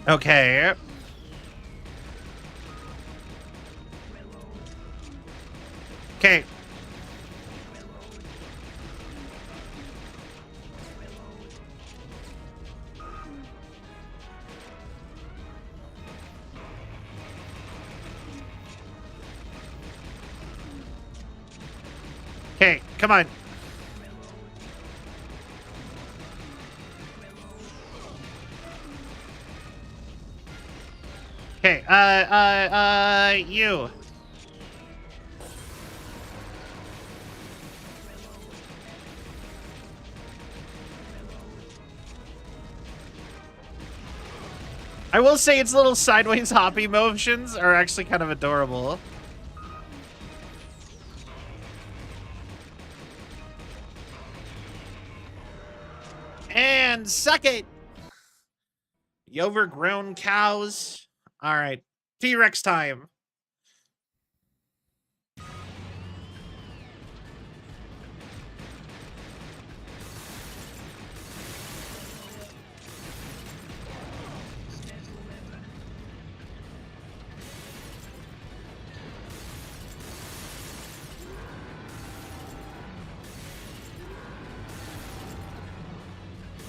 Okay. Okay. Okay, come on. Okay, you. I will say its little sideways hoppy motions are actually kind of adorable. And suck it. You overgrown cows. All right. T-Rex time.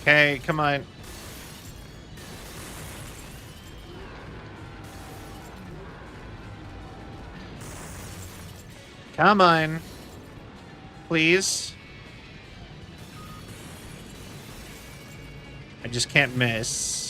Okay, come on. Come on. Please. I just can't miss.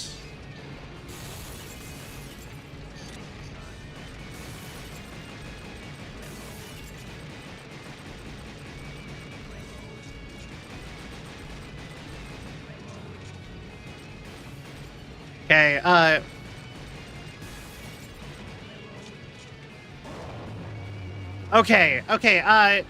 Okay, okay, hi,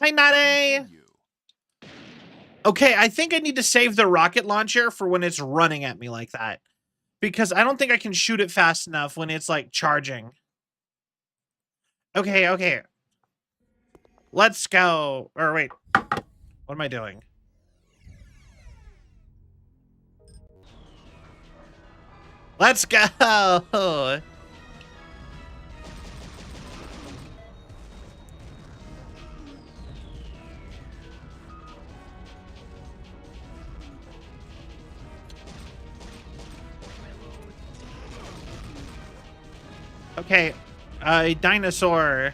Nade. Okay, I think I need to save the rocket launcher for when it's running at me like that. Because I don't think I can shoot it fast enough when it's, like, charging. Okay, okay. Let's go. Or, wait. What am I doing? Let's go. Okay, dinosaur.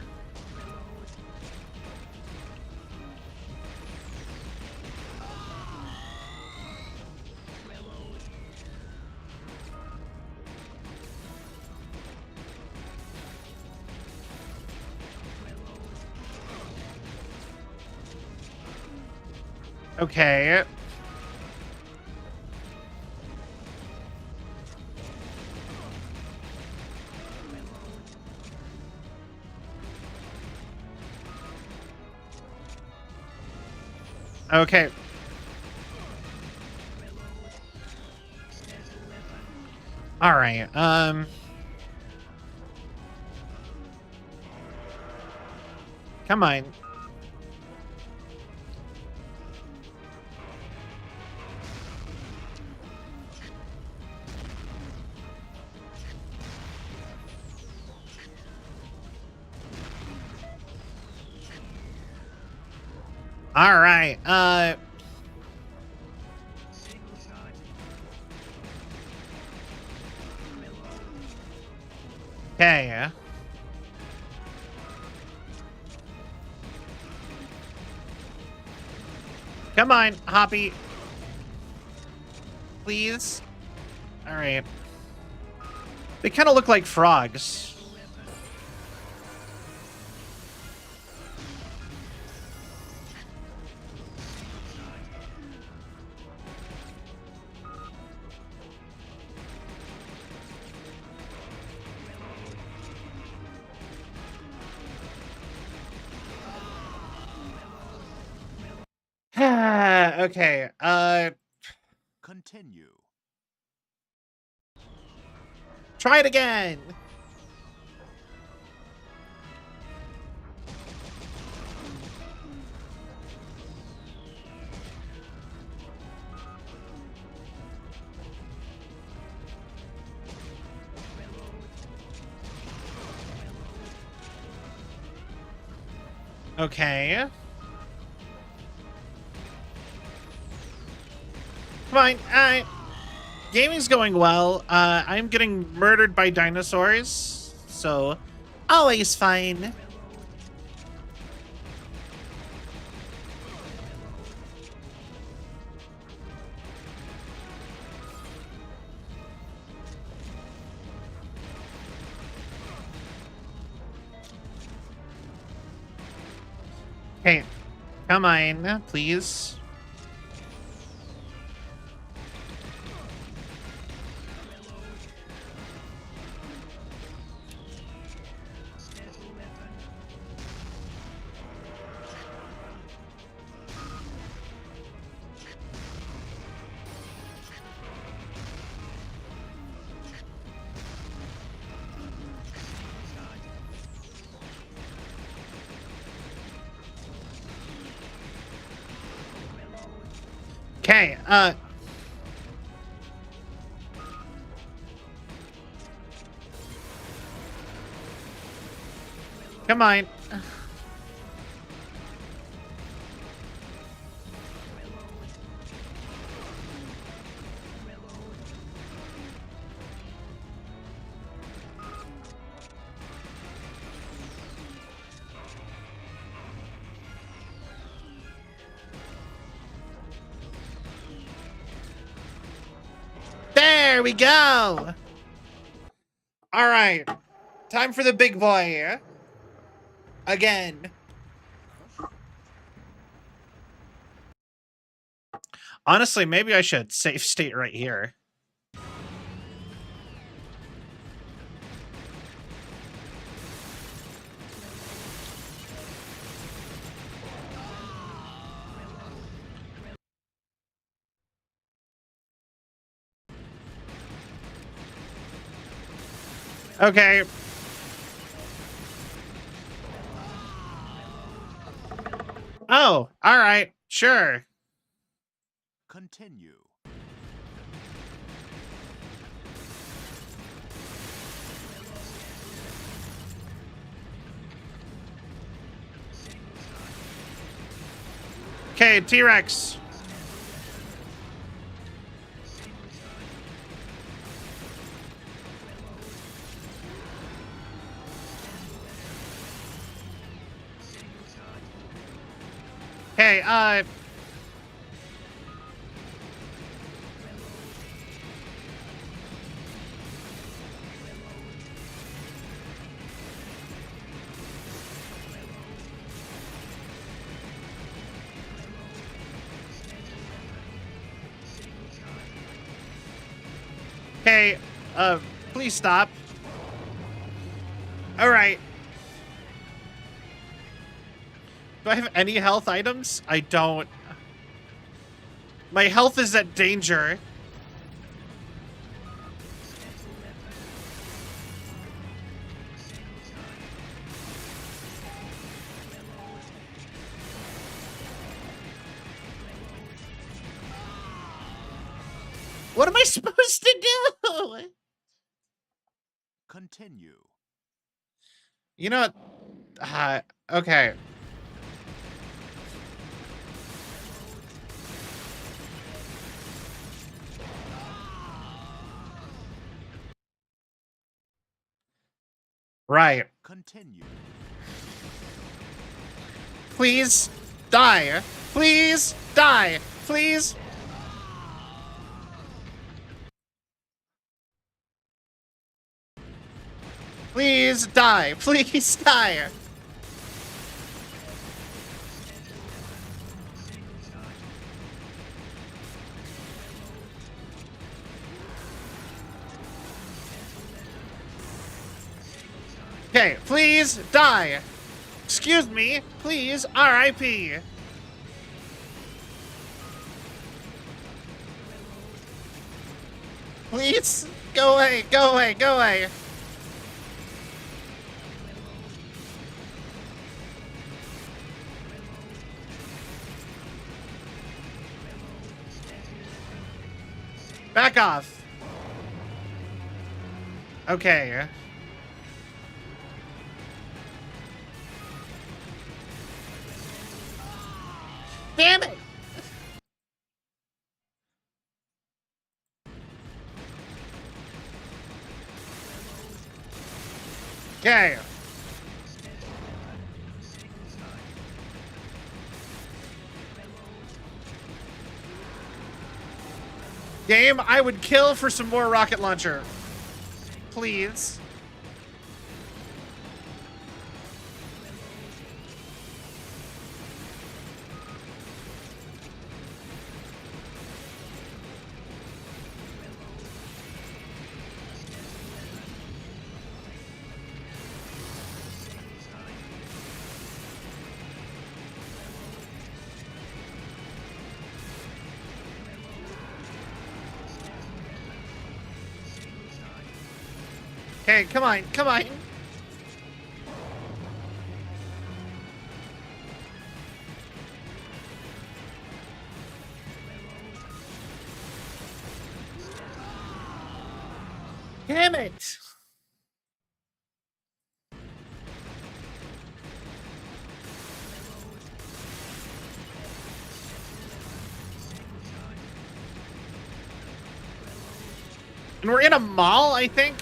Okay. Okay. All right. Come on. All right. Okay. Come on, Hoppy. Please. All right. They kind of look like frogs. Okay. Continue. Try it again. Okay. Fine. Gaming's going well. I'm getting murdered by dinosaurs, so always fine. Hey, come on, please. Okay, come on. There we go. All right, time for the big boy. Again. Honestly, maybe I should save state right here. Okay. Oh, all right. Sure. Continue. Okay, T-Rex. Okay, okay, please stop. All right. Do I have any health items? I don't. My health is at danger. What am I supposed to do? Continue. You know what? Okay. Right. Continue. Please die. Please die. Please. Please die. Please die. Okay, please die. Excuse me, please, R.I.P. Please, go away, go away, go away. Back off. Okay. Damn it! Okay. Game, I would kill for some more rocket launcher. Please. Okay, come on, come on. Damn it! And we're in a mall, I think?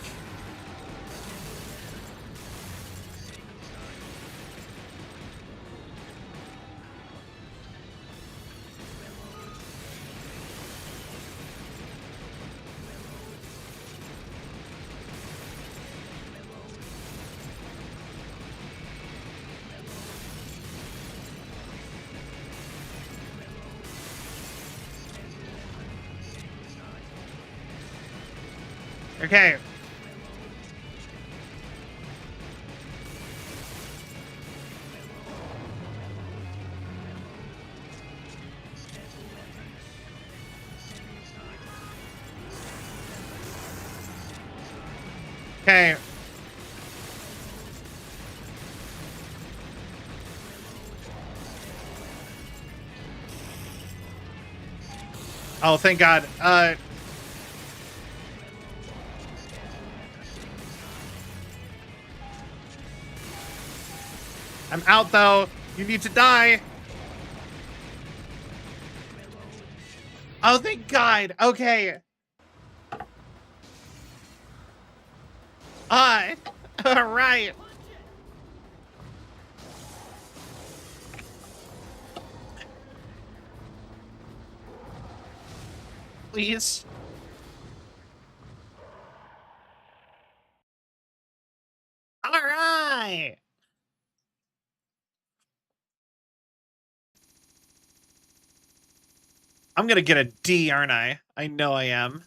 Okay. Okay. Oh, thank God. I'm out, though. You need to die. Oh, thank God. Okay. All right. Please. All right. I'm gonna get a D, aren't I? I know I am.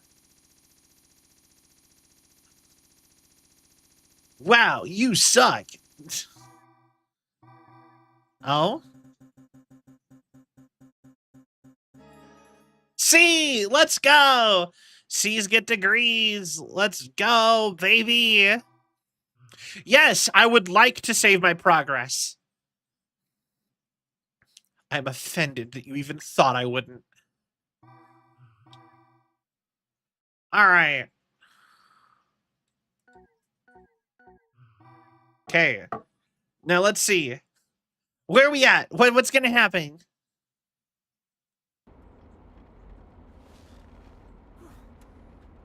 Wow, you suck. Oh? C! Let's go! C's get degrees. Let's go, baby. Yes, I would like to save my progress. I'm offended that you even thought I wouldn't. All right. Okay. Now let's see. Where are we at? What's gonna happen?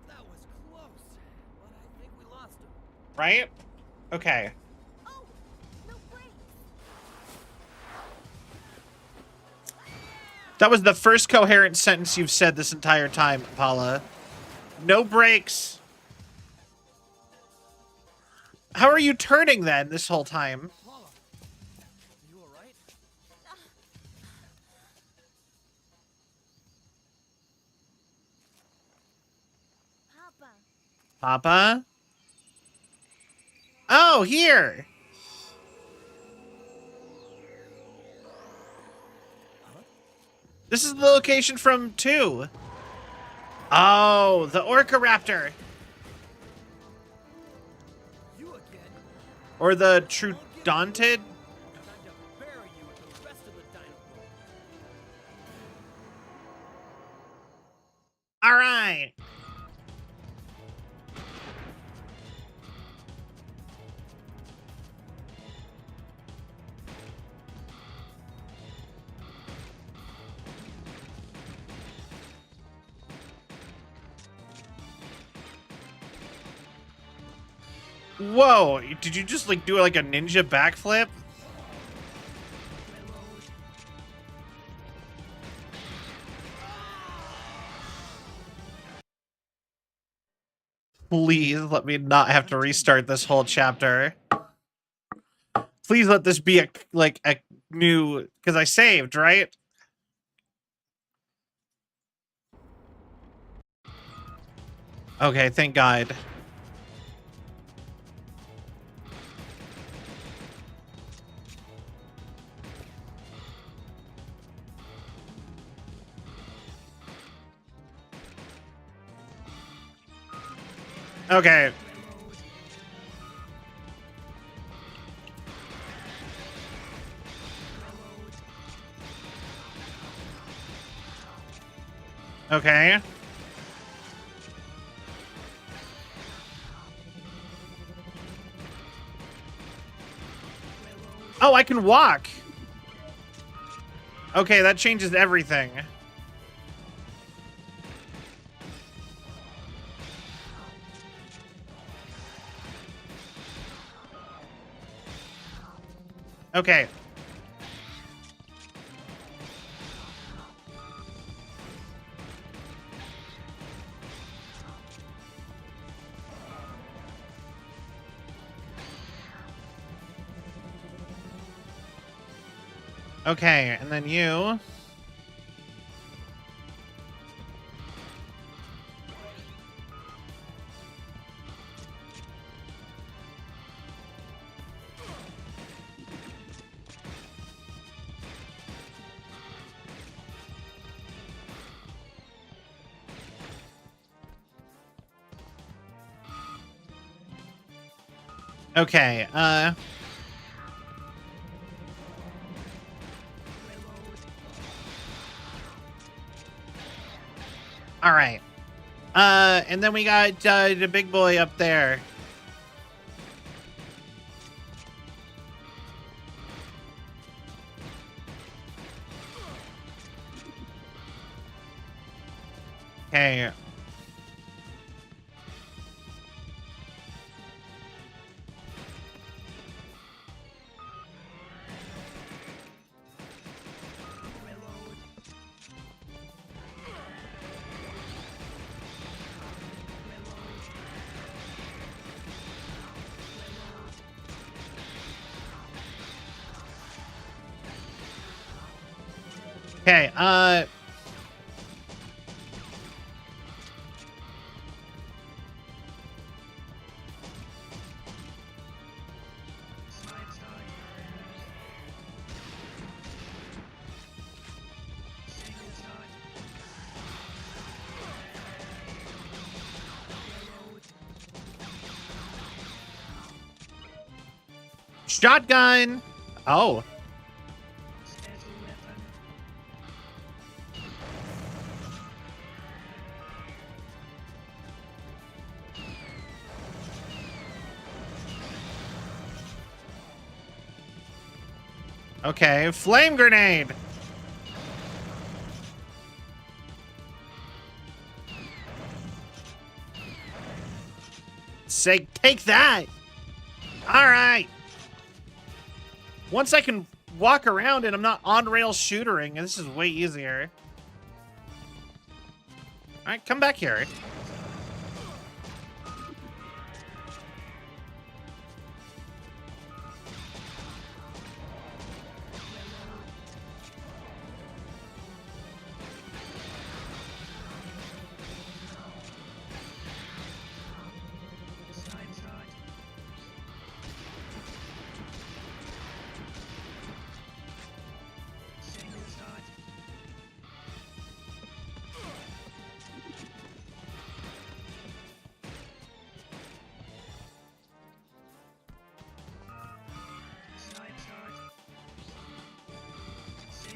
That was close, but I think we lost him. Right? Okay. Oh, no brakes. That was the first coherent sentence you've said this entire time, Paula. No brakes. How are you turning then this whole time? Paula, you alright? Papa. Papa? Oh, here. This is the location from 2. Oh, the Orca Raptor. You again? Or the Troodontid. Time to bury you with the rest of the dino. All right. Whoa, did you just like do like a ninja backflip? Please let me not have to restart this whole chapter. Please let this be a new, because I saved, right? Okay, thank God. Okay. Okay. Oh, I can walk. Okay, that changes everything. Okay. Okay, and then you. Okay, all right. And then we got the big boy up there. Okay. Okay, shotgun. Oh. Okay, flame grenade. Say, take that. All right. Once I can walk around and I'm not on rail shootering, this is way easier. All right, come back here.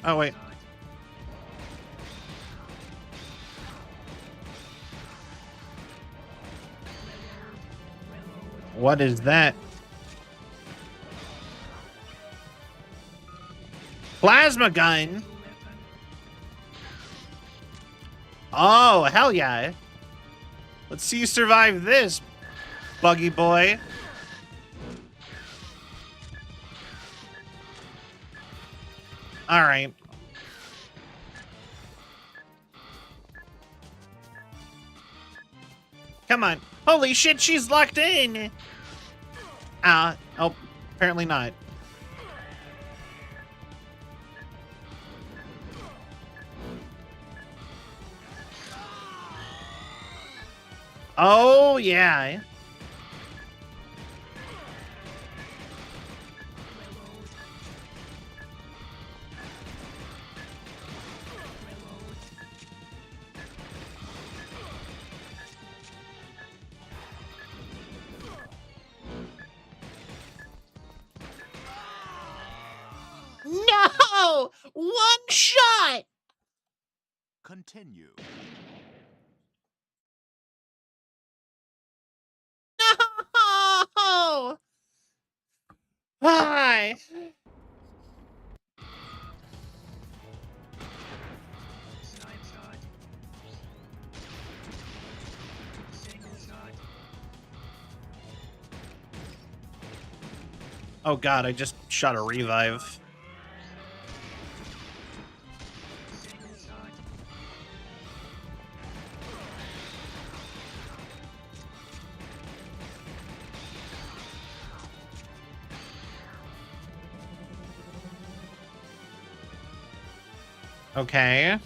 Oh, wait. What is that? Plasma gun. Oh, hell yeah. Let's see you survive this, buggy boy. All right. Come on. Holy shit, she's locked in. Oh, apparently not. Oh, yeah. No! One shot! Continue. No! Hi. Oh god, I just shot a revive. Okay.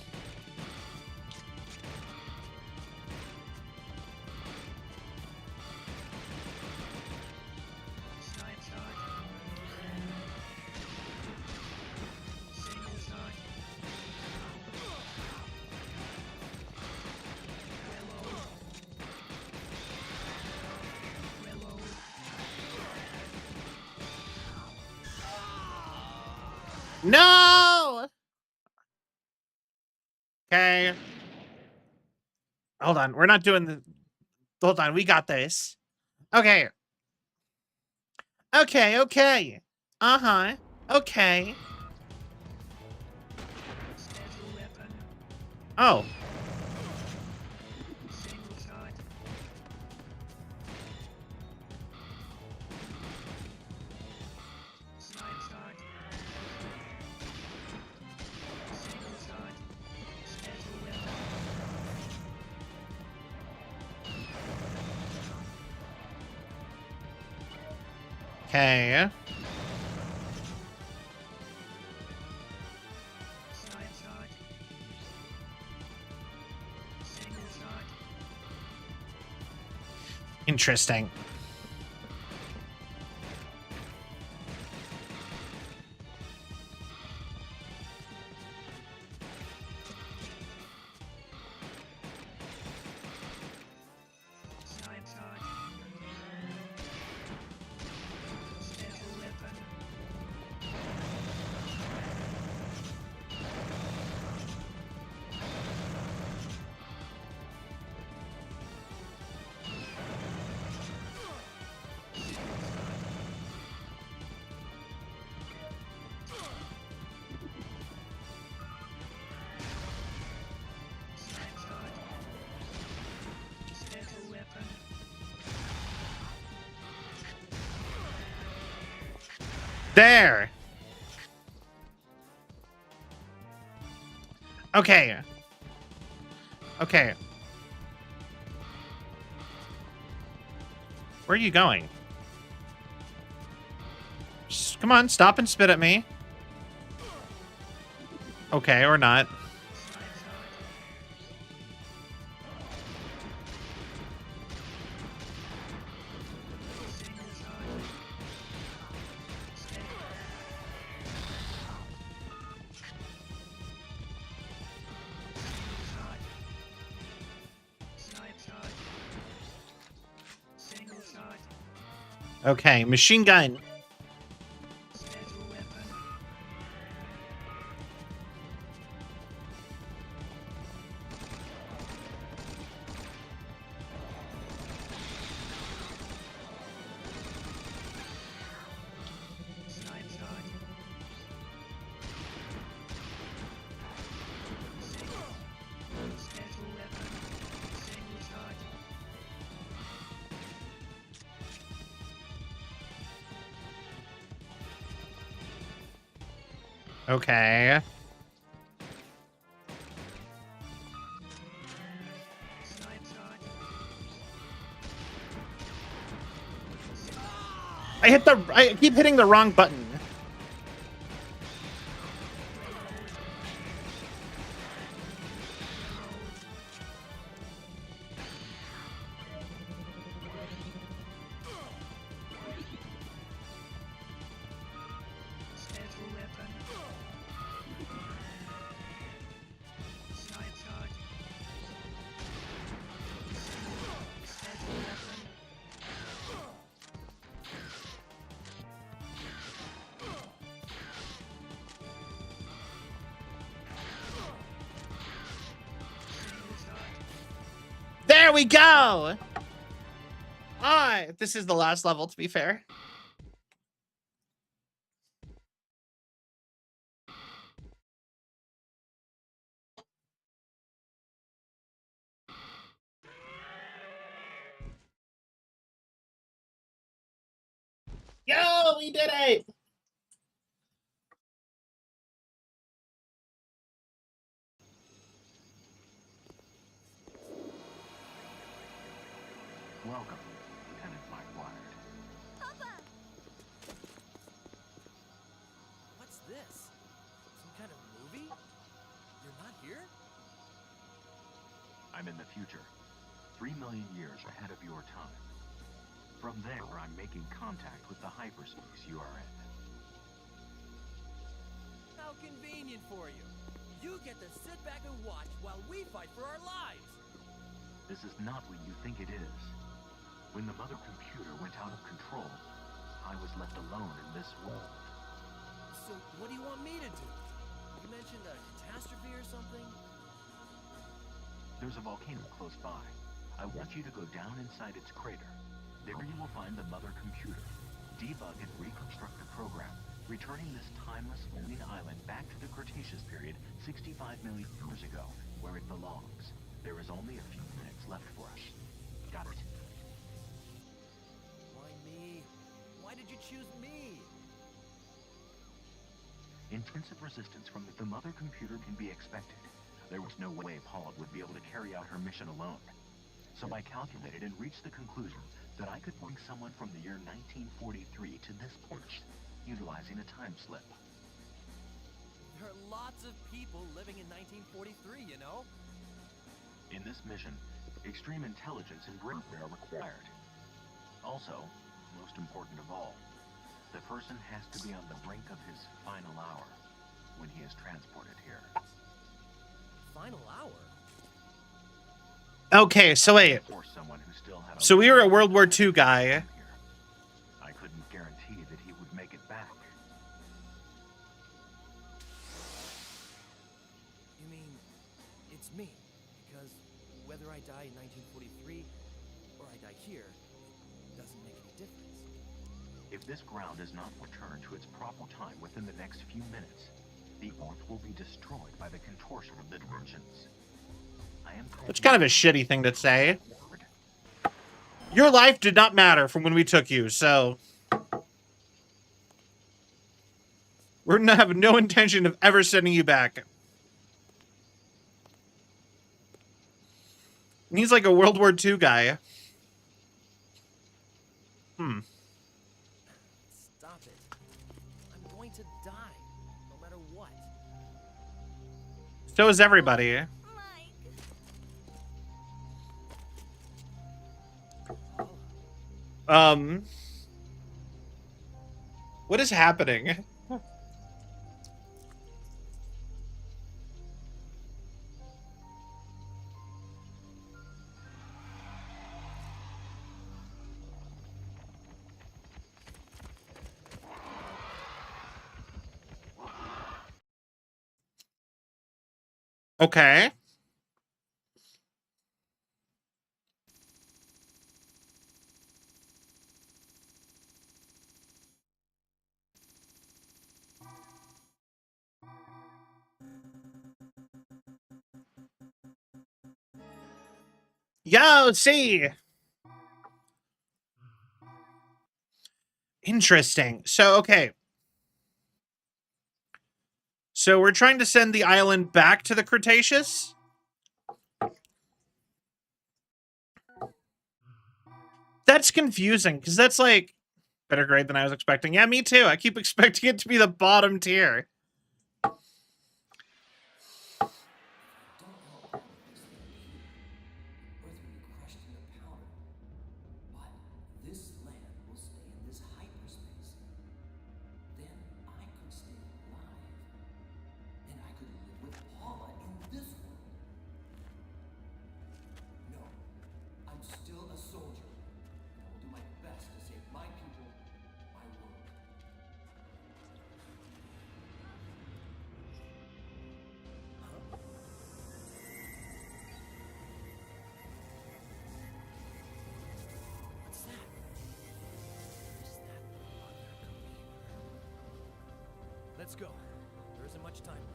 No! Okay. Hold on. We're not doing the... Hold on. We got this. Okay. Okay, okay. Uh-huh. Okay. Oh. Okay. Interesting. There. Okay. Okay. Where are you going? Come on, stop and spit at me. Okay, or not. Okay, machine gun. Okay. I keep hitting the wrong button. There we go! This is the last level, to be fair. Yo, we did it! Welcome, Lieutenant Blackwater. Papa! What's this? Some kind of movie? You're not here? I'm in the future, 3 million years ahead of your time. From there, I'm making contact with the hyperspace you are in. How convenient for you. You get to sit back and watch while we fight for our lives. This is not what you think it is. When the mother computer went out of control, I was left alone in this world. So what do you want me to do? You mentioned a catastrophe or something? There's a volcano close by. I want you to go down inside its crater. There you will find the mother computer. Debug and reconstruct the program, returning this timeless floating island back to the Cretaceous period 65 million years ago, where it belongs. There is only a few minutes left for us. Got it? Why me? Why did you choose me? Intensive resistance from the mother computer can be expected. There was no way Paula would be able to carry out her mission alone. So I calculated and reached the conclusion that I could bring someone from the year 1943 to this point, utilizing a time slip. There are lots of people living in 1943, you know? In this mission, extreme intelligence and bravery are required. Also, most important of all, the person has to be on the brink of his final hour when he is transported here. Final hour? Okay, so wait. For someone who still had So we were a World War II guy. here. I couldn't guarantee that he would make it back. You mean, it's me? Because whether I die in 1943 or I die here, it doesn't make any difference. If this ground does not return to its proper time within the next few minutes, the Earth will be destroyed by the contortion of the dimensions. It's kind of a shitty thing to say. Your life did not matter from when we took you, so we're gonna have no intention of ever sending you back. And he's like a World War II guy. Stop it. I'm going to die, no matter what. So is everybody. Mike. What is happening? Okay. Yo, see. Interesting. So, okay. So we're trying to send the island back to the Cretaceous? That's confusing, because that's like better grade than I was expecting. Yeah, me too. I keep expecting it to be the bottom tier. This land will stay in this hyperspace. Then I could stay alive. And I could live with Paula in this world. No, I'm still a soldier. And I will do my best to save my people, my world. What's that? Is that other computer? Let's go. There isn't much time left.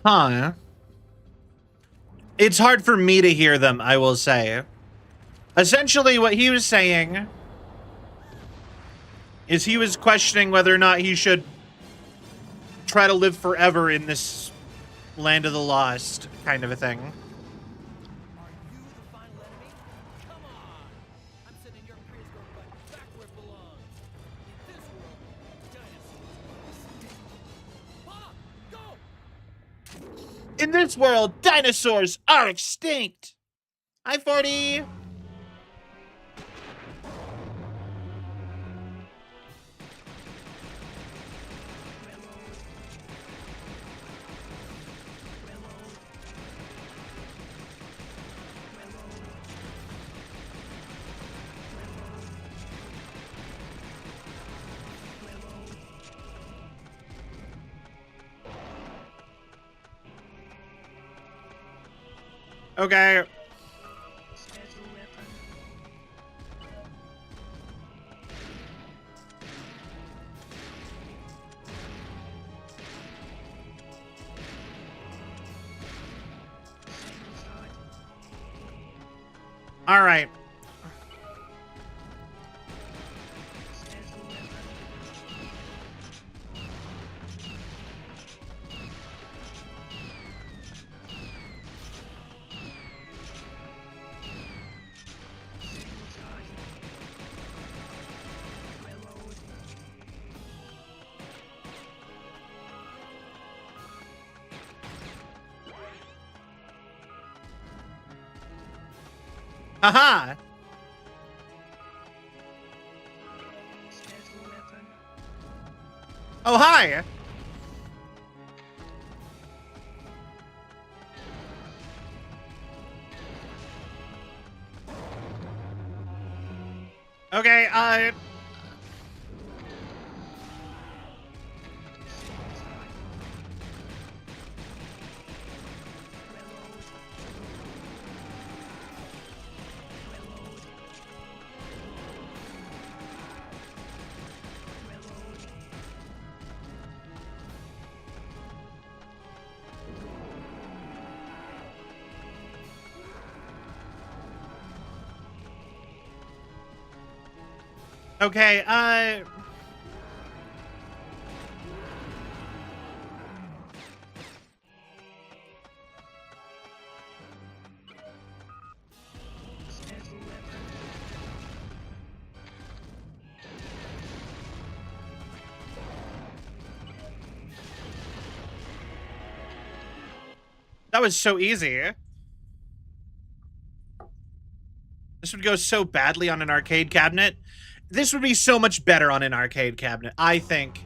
Huh. It's hard for me to hear them, I will say. Essentially, what he was saying is he was questioning whether or not he should try to live forever in this land of the lost kind of a thing. Are you the final enemy? Come on! I'm sending your prehistoric butt back where it belongs. In this world, dinosaurs are extinct. Paula, go! In this world, dinosaurs are extinct. Hi, 40. Okay. All right. Haha. Oh, hi. Okay, okay, that was so easy. This would go so badly on an arcade cabinet. This would be so much better on an arcade cabinet, I think.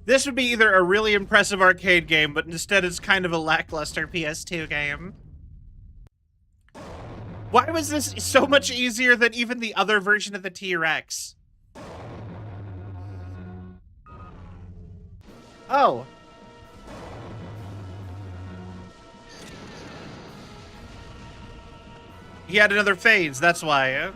This would be either a really impressive arcade game, but instead it's kind of a lackluster PS2 game. Why was this so much easier than even the other version of the T-Rex? Oh. He had another phase, that's why.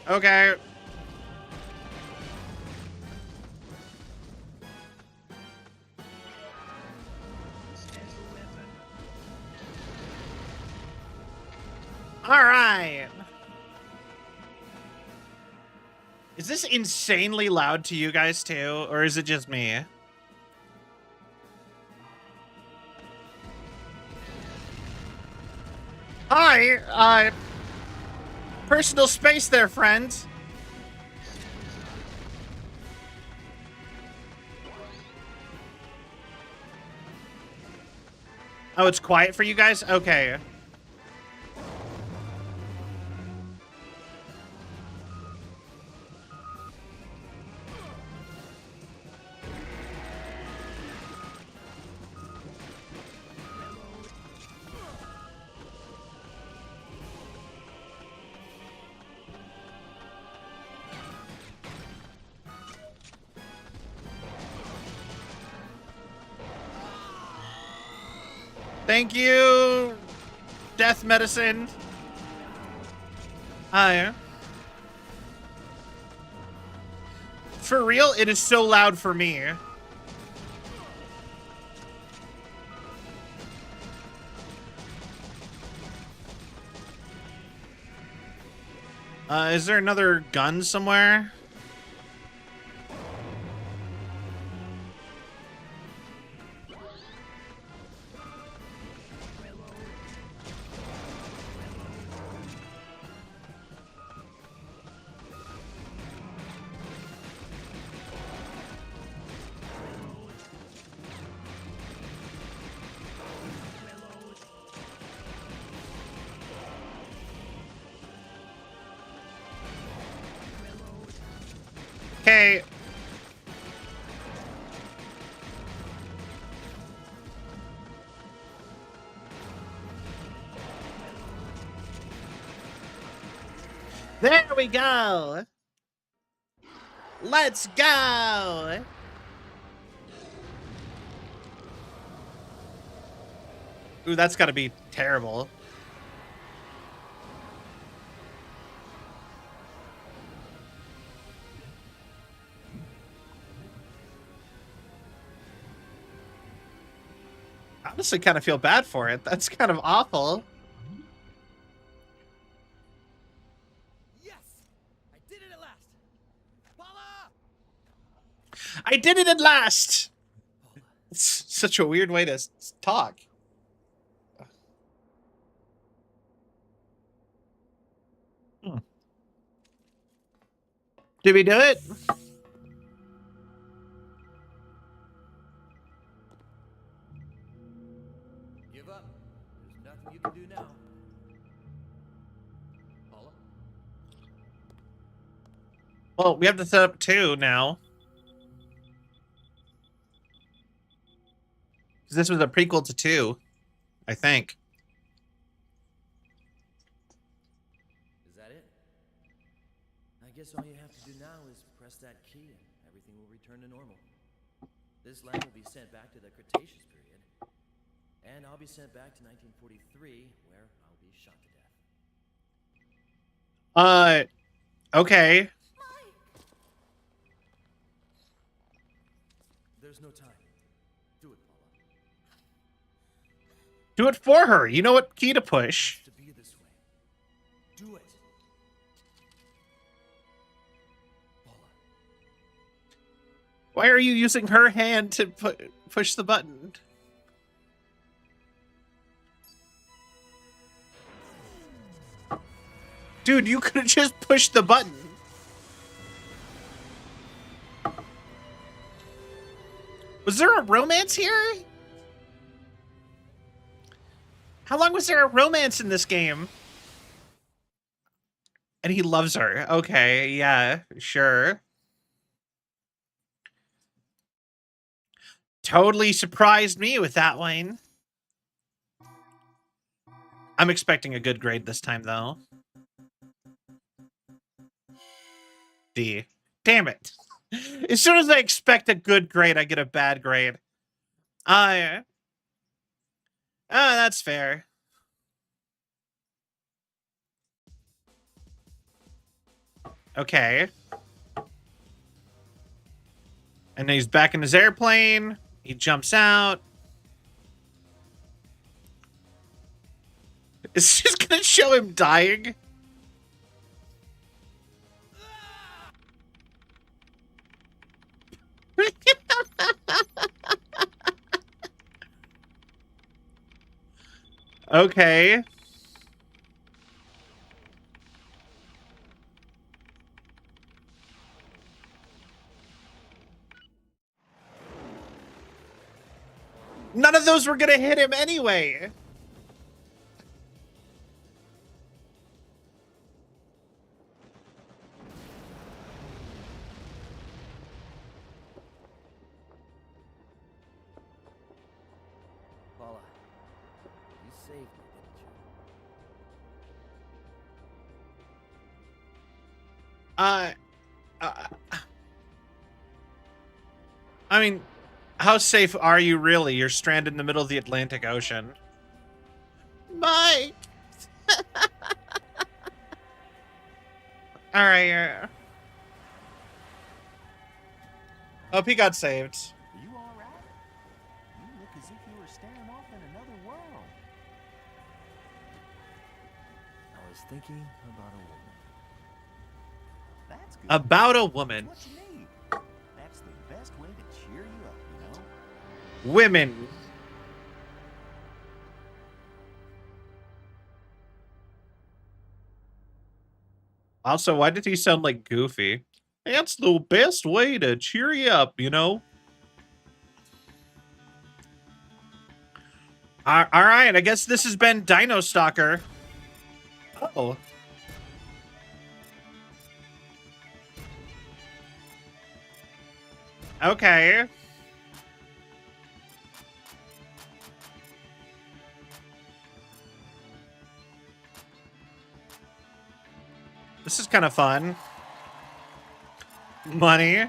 Okay. All right. Is this insanely loud to you guys too, or is it just me? Hi, personal space there, friend. Oh, it's quiet for you guys? Okay. Thank you, death medicine. Yeah. For real, it is so loud for me. Is there another gun somewhere? There we go. Let's go. Ooh, that's got to be terrible. I honestly kind of feel bad for it. That's kind of awful. Yes! I did it at last! Paula! I did it at last. It's such a weird way to talk. Did we do it? Give up. There's nothing you can do now. Paula? Well, we have to set up 2 now. Because this was a prequel to 2, I think. Is that it? I guess all you have to do now is press that key and everything will return to normal. This land will be sent back to the Cretaceous period. And I'll be sent back to 1943, where I'll be shot to death. Okay. There's no time. Do it, Paula. Do it for her. You know what key to push. To be this way. Do it. Paula. Why are you using her hand to push the button? Dude, you could have just pushed the button. Was there a romance here? How long was there a romance in this game? And he loves her. Okay, yeah, sure. Totally surprised me with that one. I'm expecting a good grade this time, though. D. Damn it. As soon as I expect a good grade, I get a bad grade. That's fair. Okay. And then he's back in his airplane. He jumps out. It's just gonna show him dying. Okay. None of those were gonna hit him anyway. Paula. You saved me, didn't you? I mean, how safe are you really? You're stranded in the middle of the Atlantic Ocean. Mike! Alright, Hope he got saved. Are you all right? You look as if you were staring off in another world. I was thinking about a woman. That's good. About a woman. That's what you need. That's the best way to cheer you up, you know? Women. Also, why did he sound like Goofy? That's the best way to cheer you up, you know? Alright, I guess this has been Dino Stalker. Oh. Okay. This is kind of fun. Money.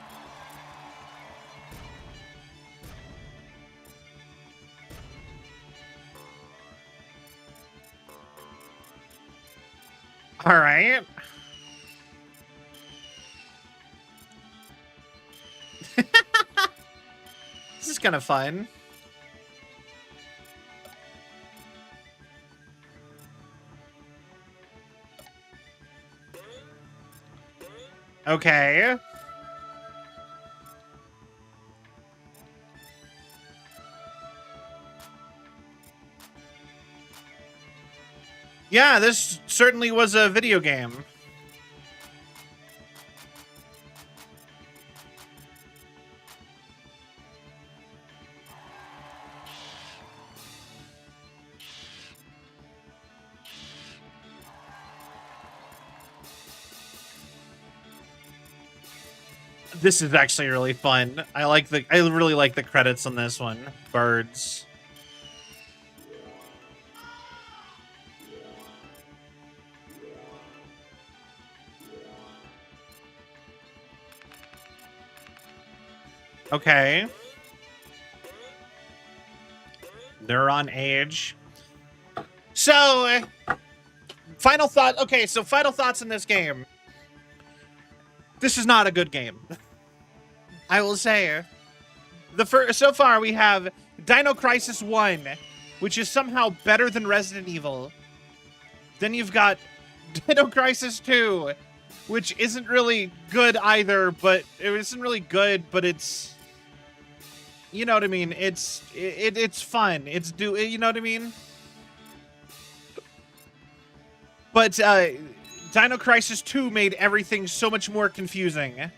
All right. This is kind of fun. Okay. Yeah, this certainly was a video game. This is actually really fun. I really like the credits on this one. Birds. Okay. They're on age. So, final thought. Okay, so final thoughts in this game. This is not a good game. I will say. So far we have Dino Crisis 1, which is somehow better than Resident Evil. Then you've got Dino Crisis 2, which isn't really good either, but it isn't really good, but it's, you know what I mean? It's fun. You know what I mean? But Dino Crisis 2 made everything so much more confusing.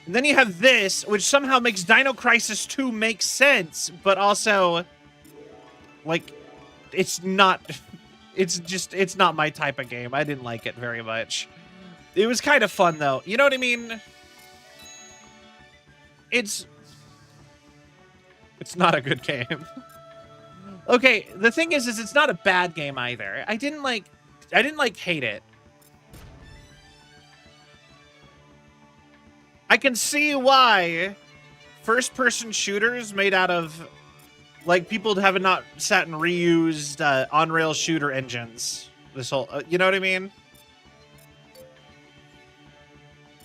And then you have this, which somehow makes Dino Crisis 2 make sense, but also, like, it's not my type of game. I didn't like it very much. It was kind of fun, though. You know what I mean? It's not a good game. Okay, the thing is it's not a bad game either. I didn't hate it. I can see why first-person shooters made out of, like, people have not sat and reused on-rail shooter engines. This whole, you know what I mean?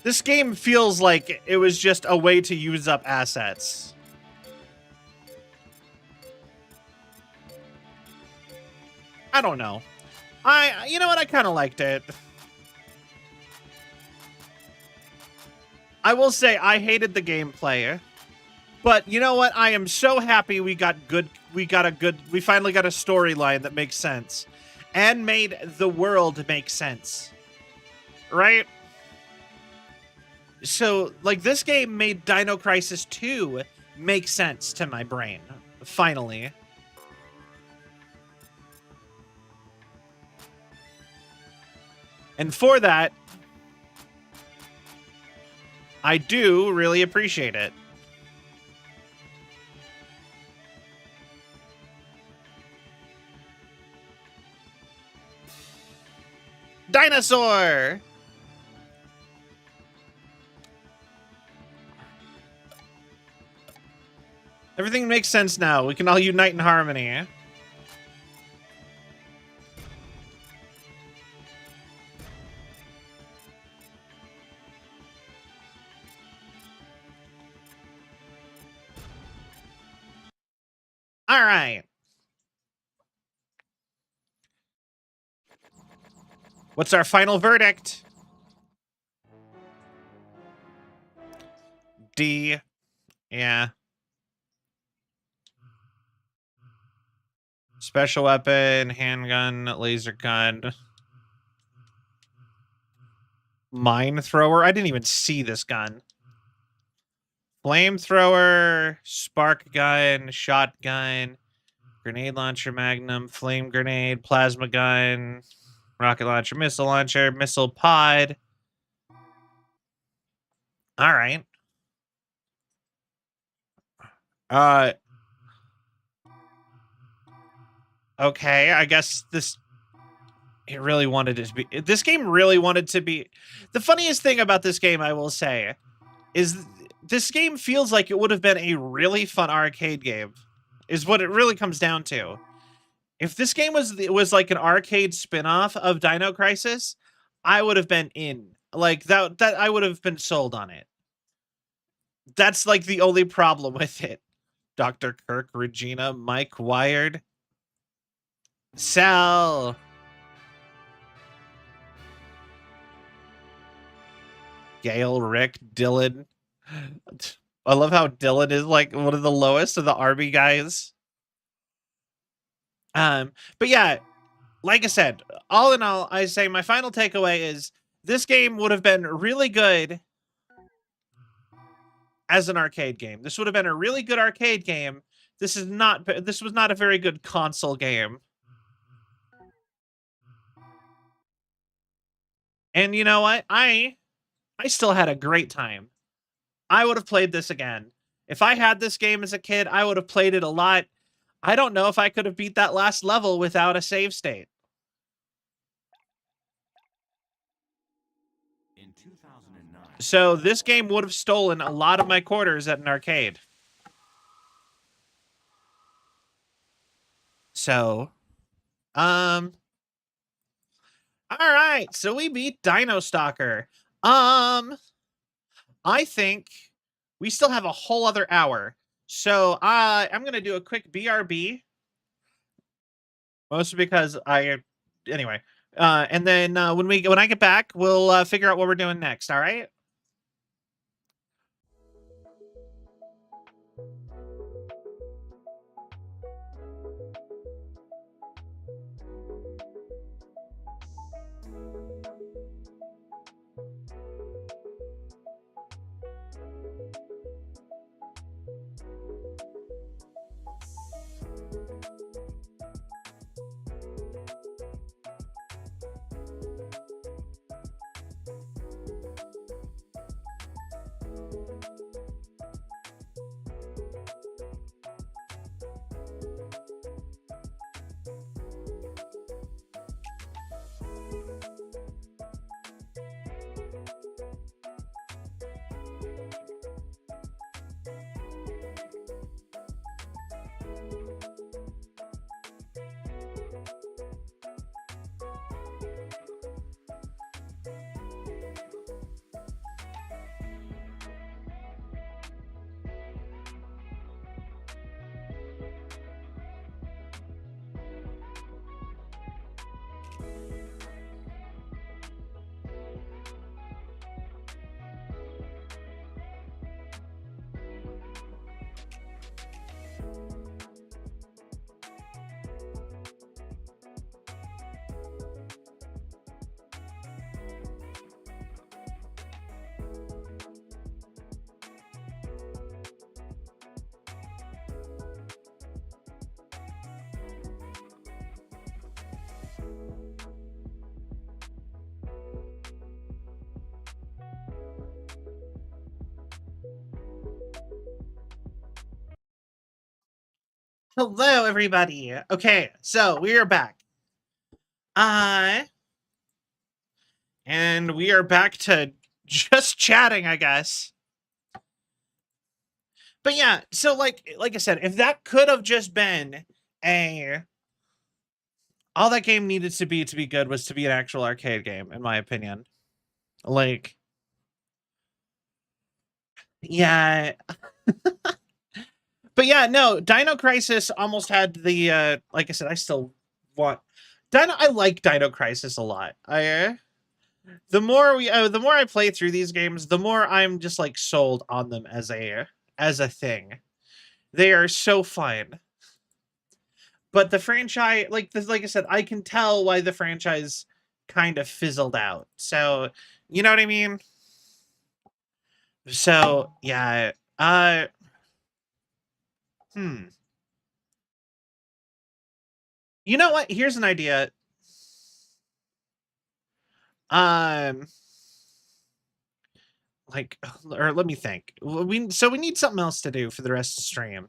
This game feels like it was just a way to use up assets. I don't know. You know what? I kind of liked it. I will say I hated the gameplay, but you know what? I am so happy we finally got a storyline that makes sense and made the world make sense. Right? So, like, this game made Dino Crisis 2 make sense to my brain. Finally. And for that, I do really appreciate it. Dinosaur! Everything makes sense now. We can all unite in harmony. All right. What's our final verdict? D. Yeah. Special weapon, handgun, laser gun. Mine thrower? I didn't even see this gun. Flamethrower, spark gun, shotgun, grenade launcher, magnum, flame grenade, plasma gun, rocket launcher, missile pod. All right. Okay, I guess this... It really wanted it to be. This game really wanted to be. The funniest thing about this game, I will say, is this game feels like it would have been a really fun arcade game, is what it really comes down to. If this game was like an arcade spin-off of Dino Crisis, I would have been in. Like that I would have been sold on it. That's like the only problem with it. Dr. Kirk, Regina, Mike Wired, Sal. Gail, Rick, Dylan. I love how Dylan is like one of the lowest of the army guys. But yeah, like I said, all in all, I say my final takeaway is this game would have been really good as an arcade game. This would have been a really good arcade game. This was not a very good console game. And you know what? I still had a great time. I would have played this again. If I had this game as a kid, I would have played it a lot. I don't know if I could have beat that last level without a save state. In 2009, So this game would have stolen a lot of my quarters at an arcade. So, all right. So we beat Dino Stalker. I think we still have a whole other hour. So I'm going to do a quick BRB. Mostly because anyway. And then when I get back, we'll figure out what we're doing next. All right. Hello, everybody. Okay, so we are back. And we are back to just chatting, I guess. But yeah, so like I said, if that could have just been all that game needed to be good was to be an actual arcade game, in my opinion. Like, yeah. But yeah, no, Dino Crisis almost had the like I said, I still want I like Dino Crisis a lot. The more I play through these games, the more I'm just like sold on them as a thing. They are so fun. But the franchise, like I said, I can tell why the franchise kind of fizzled out. So, you know what I mean? So, yeah. You know what? Here's an idea. Like, or let me think. We need something else to do for the rest of the stream.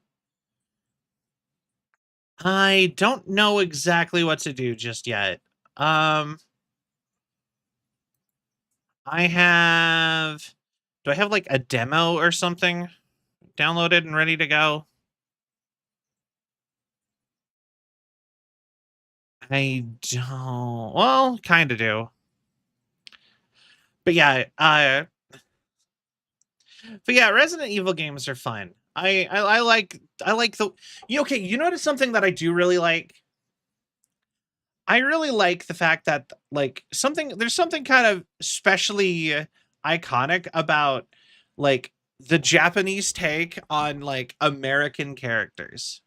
I don't know exactly what to do just yet. I have. Do I have like a demo or something downloaded and ready to go? I don't. Well, kind of do. But yeah, Resident Evil games are fun. I like the. Okay, you notice something that I do really like. I really like the fact that like there's something kind of especially iconic about like the Japanese take on like American characters.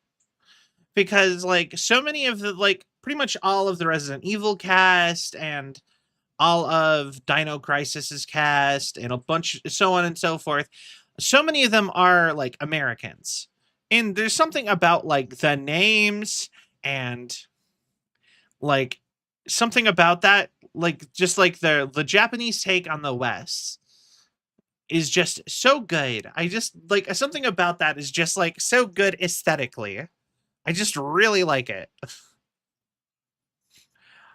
Because like so many of the like pretty much all of the Resident Evil cast and all of Dino Crisis's cast and a bunch so on and so forth. So many of them are like Americans. And there's something about like the names and like something about that like just like the Japanese take on the West is just so good. I just like something about that is just like so good aesthetically. I just really like it.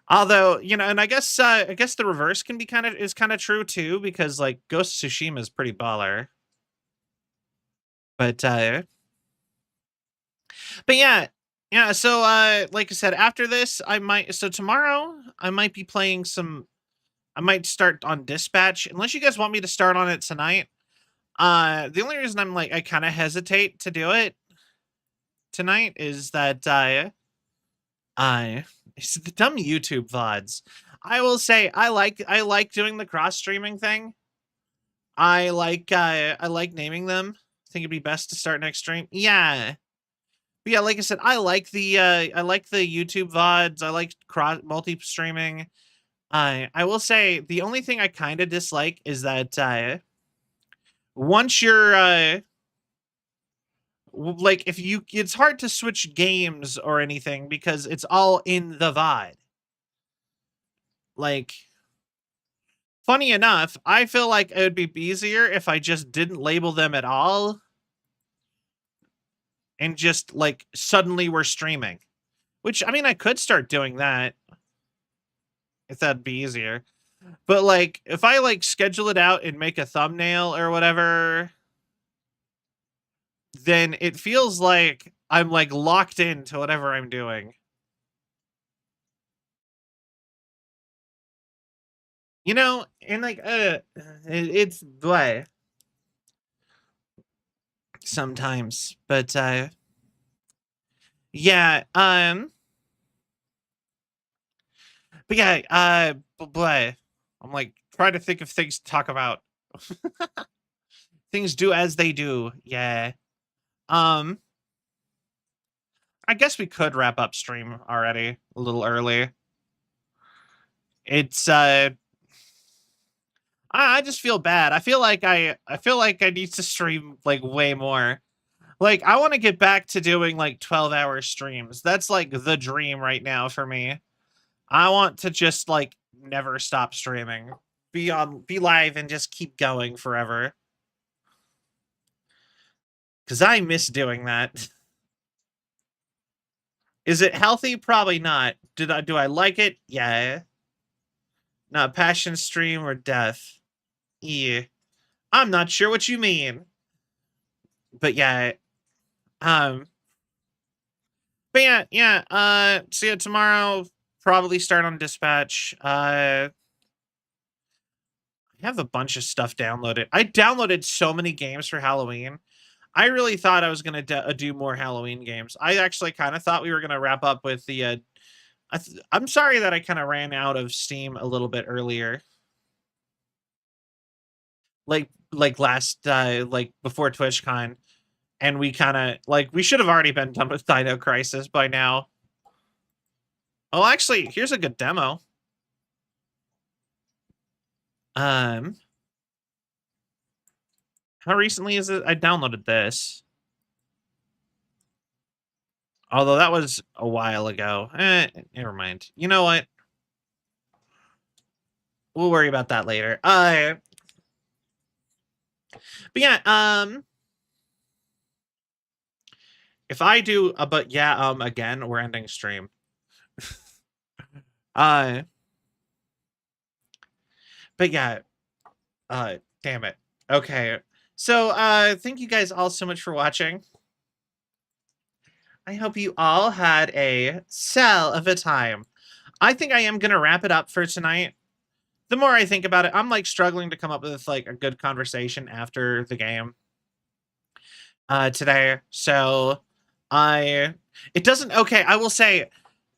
Although, and I guess the reverse can be kind of true too, because like Ghost of Tsushima is pretty baller. But yeah. Yeah, so like I said, after this, tomorrow I might be playing I might start on Dispatch, unless you guys want me to start on it tonight. The only reason I'm like I kind of hesitate to do it tonight is that it's the dumb YouTube VODs. I will say I like doing the cross streaming thing. I like naming them. I think it'd be best to start next stream. Yeah. But yeah, like I said, I like the YouTube VODs. I like cross multi streaming. I will say the only thing I kind of dislike is that once you're like if you it's hard to switch games or anything because it's all in the VOD. Like funny enough, I feel like it would be easier if I just didn't label them at all and just like suddenly we're streaming. Which I mean I could start doing that if that'd be easier. But like if I like schedule it out and make a thumbnail or whatever, then it feels like I'm like locked into whatever I'm doing. And like it's what sometimes, but yeah, but yeah, but I'm like trying to think of things to talk about. Things do as they do. Yeah. Um, I guess we could wrap up stream already a little early. It's I just feel bad. I feel like I need to stream like way more. Like I want to get back to doing like 12-hour streams. That's like the dream right now for me. I want to just like never stop streaming. Be live and just keep going forever. Cuz I miss doing that. Is it healthy? Probably not. Do I like it? Yeah. Not passion stream or death. Yeah. I'm not sure what you mean. But yeah. Um but see you tomorrow. Probably start on Dispatch. I have a bunch of stuff downloaded. I downloaded so many games for Halloween. I really thought I was going to do more Halloween games. I actually kind of thought we were going to wrap up with the I'm sorry that I kind of ran out of Steam a little bit earlier. Like last like before TwitchCon, and we kind of like we should have already been done with Dino Crisis by now. Oh, actually, here's a good demo. How recently is it? I downloaded this. Although that was a while ago. Never mind. You know what? We'll worry about that later. But yeah, if I do a but yeah, again, we're ending stream. Uh, but yeah, damn it. Okay. So, thank you guys all so much for watching. I hope you all had a cell of a time. I think I am going to wrap it up for tonight. The more I think about it, I'm like struggling to come up with like a good conversation after the game today. So it doesn't, okay, I will say,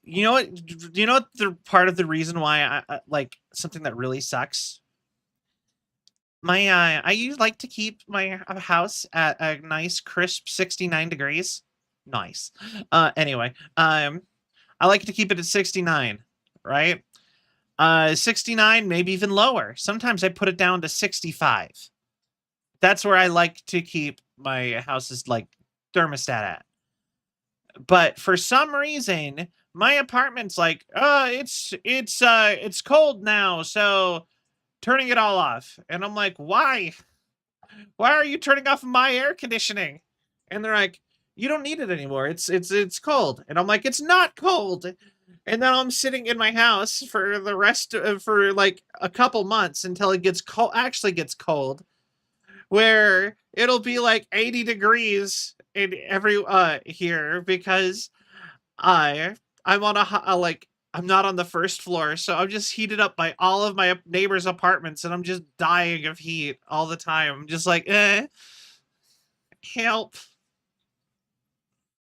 you know what, you know what the part of the reason why I like something that really sucks? I usually like to keep my house at a nice crisp 69 degrees. Nice. Anyway, I like to keep it at 69, right? 69, maybe even lower. Sometimes I put it down to 65. That's where I like to keep my house's like thermostat at. But for some reason, my apartment's like, it's cold now, so turning it all off. And I'm like, why? Why are you turning off my air conditioning? And they're like, you don't need it anymore. It's cold. And I'm like, it's not cold. And then I'm sitting in my house for the rest of, for like a couple months until it gets cold, actually gets cold, where it'll be like 80 degrees in every here because I I'm on a like I'm not on the first floor, so I'm just heated up by all of my neighbors' apartments, and I'm just dying of heat all the time. I'm just like, help.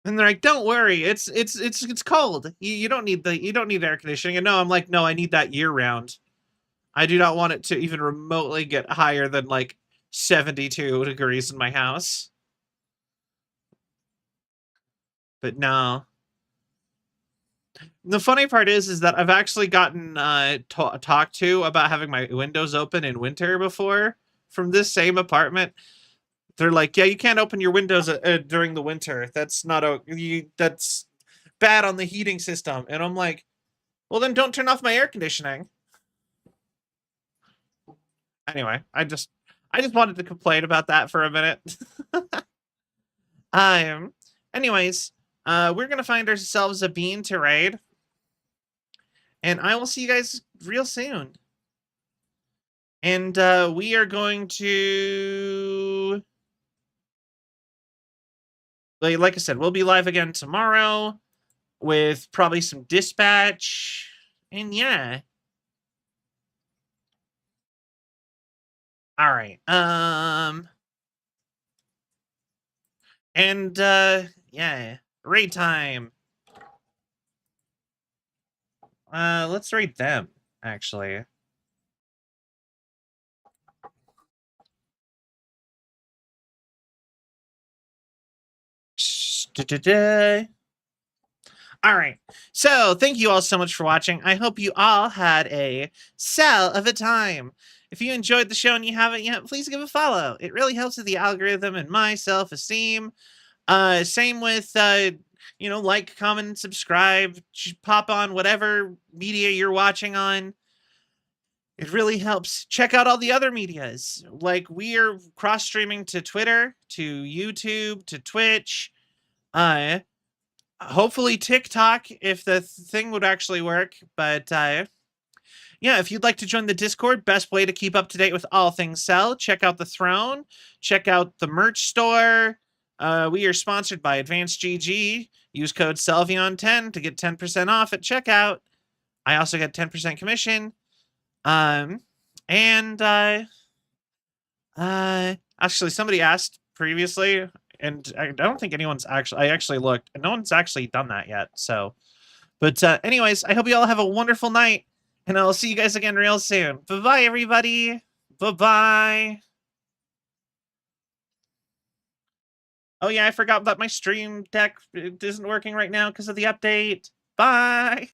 And they're like, don't worry, it's cold. You don't need air conditioning. And no, I'm like, no, I need that year round. I do not want it to even remotely get higher than like 72 degrees in my house. But no. The funny part is that I've actually gotten talked to about having my windows open in winter before from this same apartment. They're like, yeah, you can't open your windows during the winter. That's not that's bad on the heating system. And I'm like, well, then don't turn off my air conditioning. Anyway, I just wanted to complain about that for a minute. um, anyways, we're gonna find ourselves a bean to raid, and I will see you guys real soon. And we are going to, like I said, we'll be live again tomorrow with probably some dispatch. And yeah. All right. And yeah, raid time. Let's raid them, actually. All right. So thank you all so much for watching. I hope you all had a cell of a time. If you enjoyed the show and you haven't yet, please give a follow. It really helps with the algorithm and my self-esteem. Same with, like, comment, and subscribe. Pop on whatever media you're watching on. It really helps. Check out all the other medias. Like, we are cross-streaming to Twitter, to YouTube, to Twitch. Hopefully TikTok, if the thing would actually work. But, yeah, if you'd like to join the Discord, best way to keep up to date with all things Cell, check out the Throne, check out the merch store. We are sponsored by Advanced GG. Use code Celvion10 to get 10% off at checkout. I also get 10% commission. And actually, somebody asked previously, and I don't think anyone's I actually looked, and no one's actually done that yet. So, but anyways, I hope you all have a wonderful night, and I'll see you guys again real soon. Bye-bye, everybody. Bye-bye. Oh yeah, I forgot that my stream deck isn't working right now because of the update. Bye.